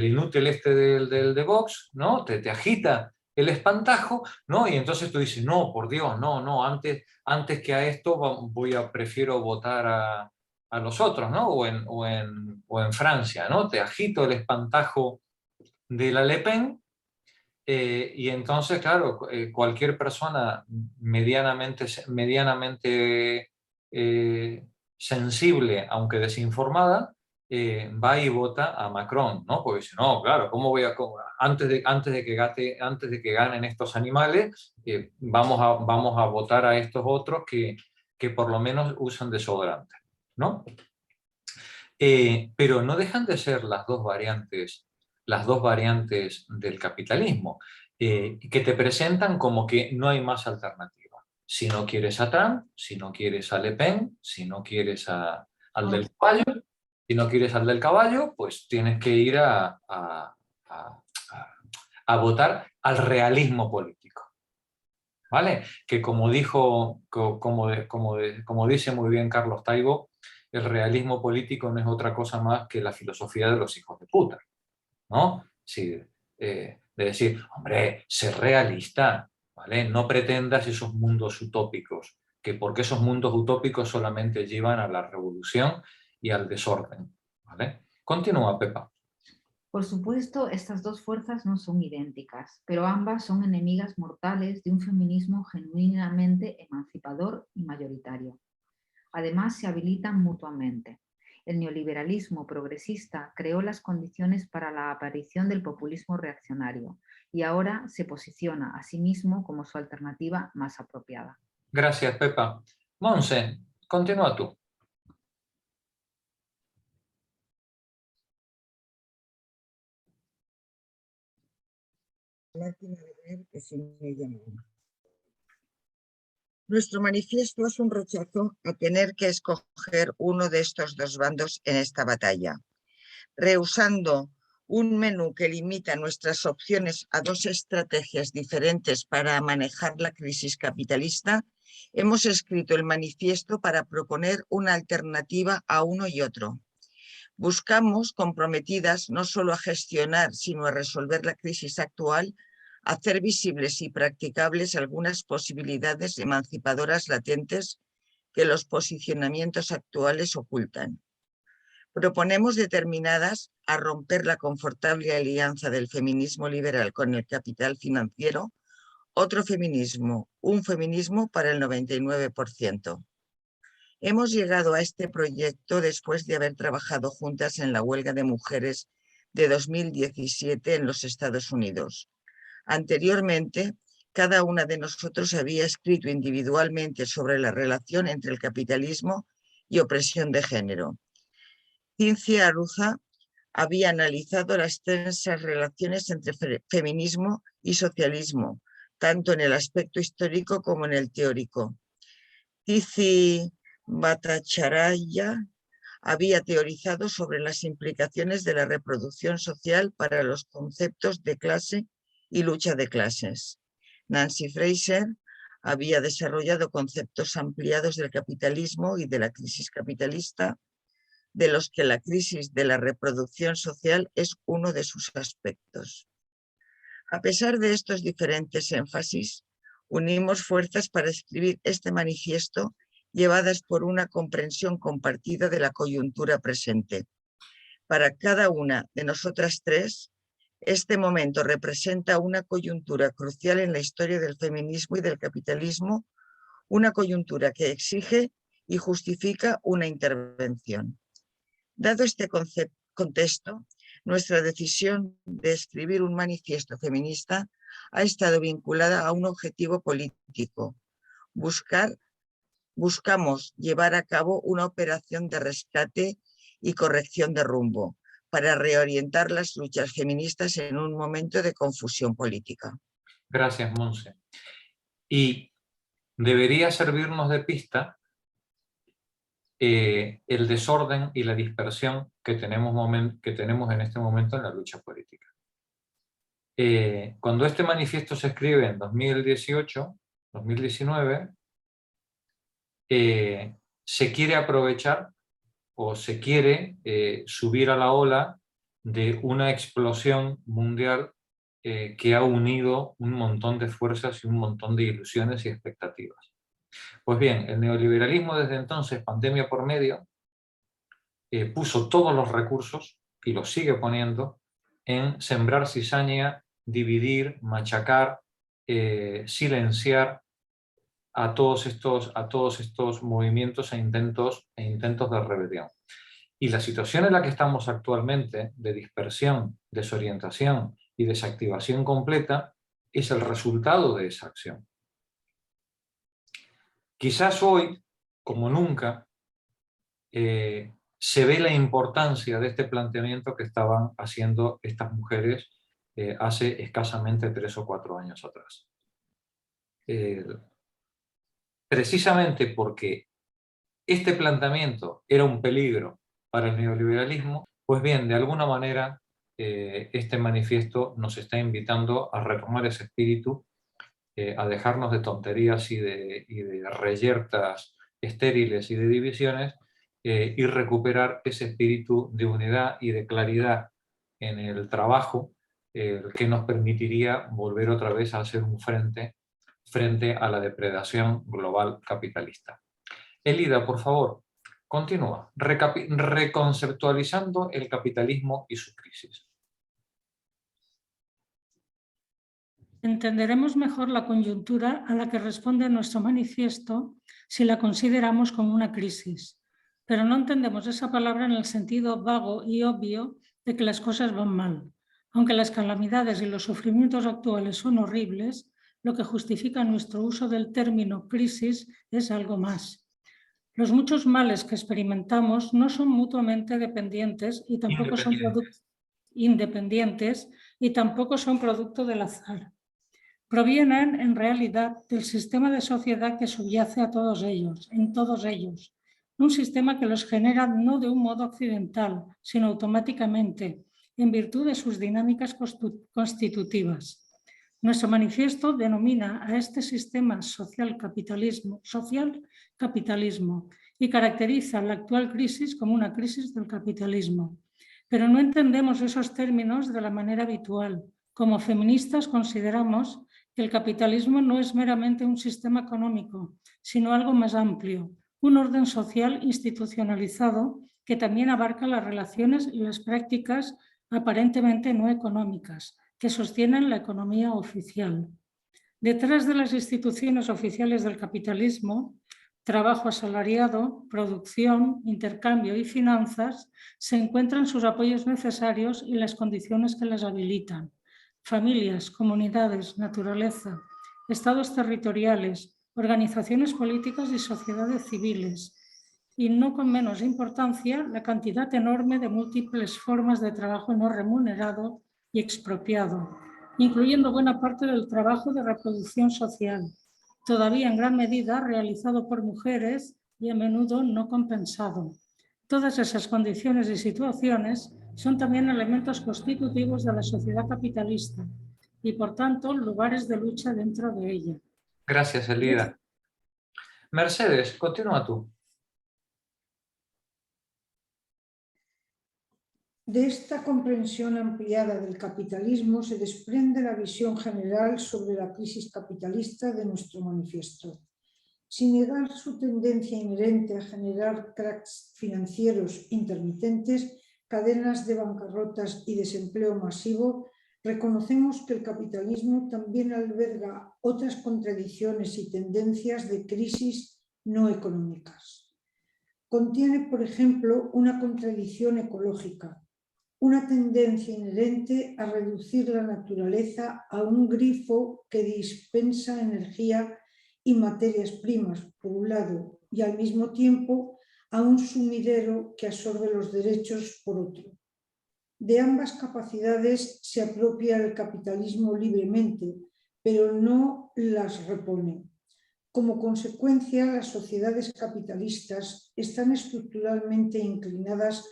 inútil del de Vox, ¿no? Te agita el espantajo, ¿no? Y entonces tú dices, no, por Dios, no, antes que a esto prefiero votar a los otros, ¿no? O en Francia, ¿no? Te agito el espantajo de la Le Pen y entonces, claro, cualquier persona medianamente sensible, aunque desinformada, va y vota a Macron, ¿no? Porque dice, no, claro, ¿cómo voy a antes de que ganen estos animales, vamos a votar a estos otros que por lo menos usan desodorante, ¿no? Pero no dejan de ser las dos variantes del capitalismo, que te presentan como que no hay más alternativa. Si no quieres a Trump, si no quieres a Le Pen, si no quieres al del caballo, pues tienes que ir a votar al realismo político. ¿Vale? Que como dice muy bien Carlos Taibo, el realismo político no es otra cosa más que la filosofía de los hijos de puta, ¿no? Sí, de decir, hombre, ser realista, ¿vale? No pretendas esos mundos utópicos, que porque esos mundos utópicos solamente llevan a la revolución y al desorden, ¿vale? Continúa, Pepa. Por supuesto, estas dos fuerzas no son idénticas, pero ambas son enemigas mortales de un feminismo genuinamente emancipador y mayoritario. Además, se habilitan mutuamente. El neoliberalismo progresista creó las condiciones para la aparición del populismo reaccionario y ahora se posiciona a sí mismo como su alternativa más apropiada. Gracias, Pepa. Monse, continúa tú. Nuestro manifiesto es un rechazo a tener que escoger uno de estos dos bandos en esta batalla. Rehusando un menú que limita nuestras opciones a dos estrategias diferentes para manejar la crisis capitalista, hemos escrito el manifiesto para proponer una alternativa a uno y otro. Buscamos, comprometidas no solo a gestionar, sino a resolver la crisis actual, hacer visibles y practicables algunas posibilidades emancipadoras latentes que los posicionamientos actuales ocultan. Proponemos determinadas a romper la confortable alianza del feminismo liberal con el capital financiero, otro feminismo, un feminismo para el 99%. Hemos llegado a este proyecto después de haber trabajado juntas en la huelga de mujeres de 2017 en los Estados Unidos. Anteriormente, cada una de nosotros había escrito individualmente sobre la relación entre el capitalismo y opresión de género. Cincia Aruza había analizado las tensas relaciones entre feminismo y socialismo, tanto en el aspecto histórico como en el teórico. Tizi Bhattacharya había teorizado sobre las implicaciones de la reproducción social para los conceptos de clase y lucha de clases. Nancy Fraser había desarrollado conceptos ampliados del capitalismo y de la crisis capitalista, de los que la crisis de la reproducción social es uno de sus aspectos. A pesar de estos diferentes énfasis, unimos fuerzas para escribir este manifiesto llevadas por una comprensión compartida de la coyuntura presente. Para cada una de nosotras tres, este momento representa una coyuntura crucial en la historia del feminismo y del capitalismo, una coyuntura que exige y justifica una intervención. Dado este contexto, nuestra decisión de escribir un manifiesto feminista ha estado vinculada a un objetivo político. Buscamos llevar a cabo una operación de rescate y corrección de rumbo para reorientar las luchas feministas en un momento de confusión política. Gracias, Monse. Y debería servirnos de pista el desorden y la dispersión que tenemos en este momento en la lucha política. Cuando este manifiesto se escribe en 2018, 2019, se quiere aprovechar o se quiere subir a la ola de una explosión mundial que ha unido un montón de fuerzas y un montón de ilusiones y expectativas. Pues bien, el neoliberalismo desde entonces, pandemia por medio, puso todos los recursos, y los sigue poniendo, en sembrar cizaña, dividir, machacar, silenciar a todos estos movimientos e intentos de rebelión. Y la situación en la que estamos actualmente, de dispersión, desorientación y desactivación completa, es el resultado de esa acción. Quizás hoy, como nunca, se ve la importancia de este planteamiento que estaban haciendo estas mujeres hace escasamente 3 o 4 años atrás. Precisamente porque este planteamiento era un peligro para el neoliberalismo, pues bien, de alguna manera este manifiesto nos está invitando a retomar ese espíritu, a dejarnos de tonterías y de reyertas estériles y de divisiones, y recuperar ese espíritu de unidad y de claridad en el trabajo que nos permitiría volver otra vez a hacer un frente a la depredación global capitalista. Elida, por favor, Continúa, reconceptualizando el capitalismo y su crisis. Entenderemos mejor la coyuntura a la que responde nuestro manifiesto si la consideramos como una crisis, pero no entendemos esa palabra en el sentido vago y obvio de que las cosas van mal. Aunque las calamidades y los sufrimientos actuales son horribles, lo que justifica nuestro uso del término crisis es algo más. Los muchos males que experimentamos no son mutuamente dependientes y tampoco son independientes y tampoco son producto del azar. Provienen en realidad del sistema de sociedad que subyace a todos ellos, en todos ellos. Un sistema que los genera no de un modo accidental, sino automáticamente, en virtud de sus dinámicas constitutivas. Nuestro manifiesto denomina a este sistema social capitalismo y caracteriza la actual crisis como una crisis del capitalismo. Pero no entendemos esos términos de la manera habitual. Como feministas consideramos que el capitalismo no es meramente un sistema económico, sino algo más amplio, un orden social institucionalizado que también abarca las relaciones y las prácticas aparentemente no económicas, que sostienen la economía oficial. Detrás de las instituciones oficiales del capitalismo, trabajo asalariado, producción, intercambio y finanzas, se encuentran sus apoyos necesarios y las condiciones que las habilitan. Familias, comunidades, naturaleza, estados territoriales, organizaciones políticas y sociedades civiles. Y no con menos importancia, la cantidad enorme de múltiples formas de trabajo no remunerado y expropiado, incluyendo buena parte del trabajo de reproducción social, todavía en gran medida realizado por mujeres y a menudo no compensado. Todas esas condiciones y situaciones son también elementos constitutivos de la sociedad capitalista y, por tanto, lugares de lucha dentro de ella. Gracias, Elida. Mercedes, continúa tú. De esta comprensión ampliada del capitalismo se desprende la visión general sobre la crisis capitalista de nuestro manifiesto. Sin negar su tendencia inherente a generar cracks financieros intermitentes, cadenas de bancarrotas y desempleo masivo, reconocemos que el capitalismo también alberga otras contradicciones y tendencias de crisis no económicas. Contiene, por ejemplo, una contradicción ecológica, una tendencia inherente a reducir la naturaleza a un grifo que dispensa energía y materias primas, por un lado, y al mismo tiempo a un sumidero que absorbe los derechos, por otro. De ambas capacidades se apropia el capitalismo libremente, pero no las repone. Como consecuencia, las sociedades capitalistas están estructuralmente inclinadas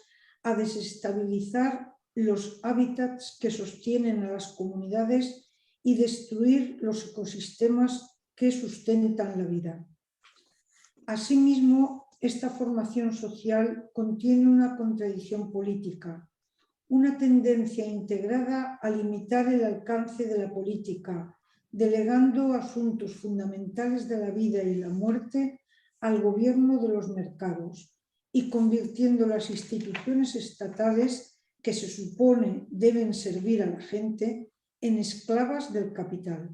a desestabilizar los hábitats que sostienen a las comunidades y destruir los ecosistemas que sustentan la vida. Asimismo, esta formación social contiene una contradicción política, una tendencia integrada a limitar el alcance de la política, delegando asuntos fundamentales de la vida y la muerte al gobierno de los mercados y convirtiendo las instituciones estatales que se supone deben servir a la gente en esclavas del capital.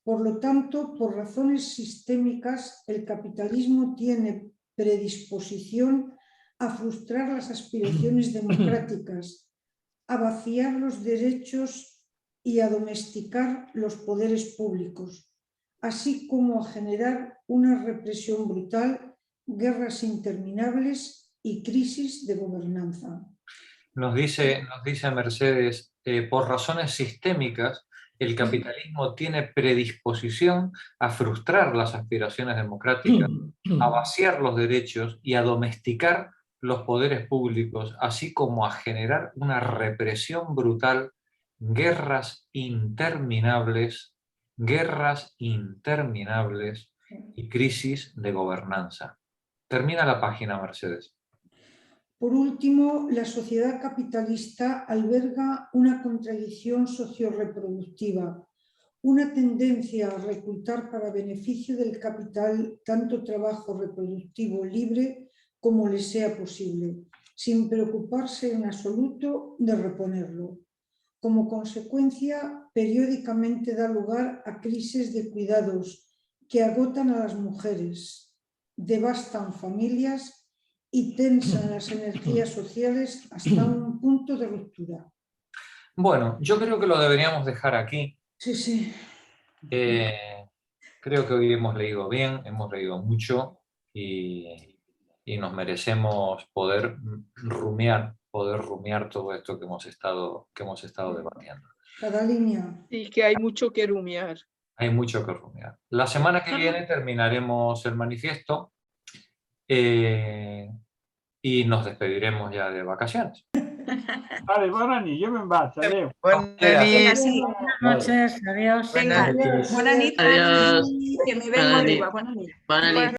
Por lo tanto, por razones sistémicas, el capitalismo tiene predisposición a frustrar las aspiraciones democráticas, a vaciar los derechos y a domesticar los poderes públicos, así como a generar una represión brutal, guerras interminables y crisis de gobernanza. Nos dice Mercedes, por razones sistémicas, el capitalismo tiene predisposición a frustrar las aspiraciones democráticas, a vaciar los derechos y a domesticar los poderes públicos, así como a generar una represión brutal, guerras interminables y crisis de gobernanza. Termina la página, Mercedes. Por último, la sociedad capitalista alberga una contradicción socioreproductiva, una tendencia a reclutar para beneficio del capital tanto trabajo reproductivo libre como les sea posible, sin preocuparse en absoluto de reponerlo. Como consecuencia, periódicamente da lugar a crisis de cuidados que agotan a las mujeres, devastan familias y tensan las energías sociales hasta un punto de ruptura. Bueno, yo creo que lo deberíamos dejar aquí. Sí, sí. Creo que hoy hemos leído bien, hemos leído mucho y nos merecemos poder rumiar todo esto que hemos estado debatiendo. Cada línea. Y que hay mucho que rumiar. Hay mucho que rumiar. La semana que viene terminaremos el manifiesto y nos despediremos ya de vacaciones. Vale, bona nit, jo me'n vaig, adéu. Buenas noches, adiós. Venga, buena nit, Adiós. que me vengo arriba. Buena nit. Bona nit.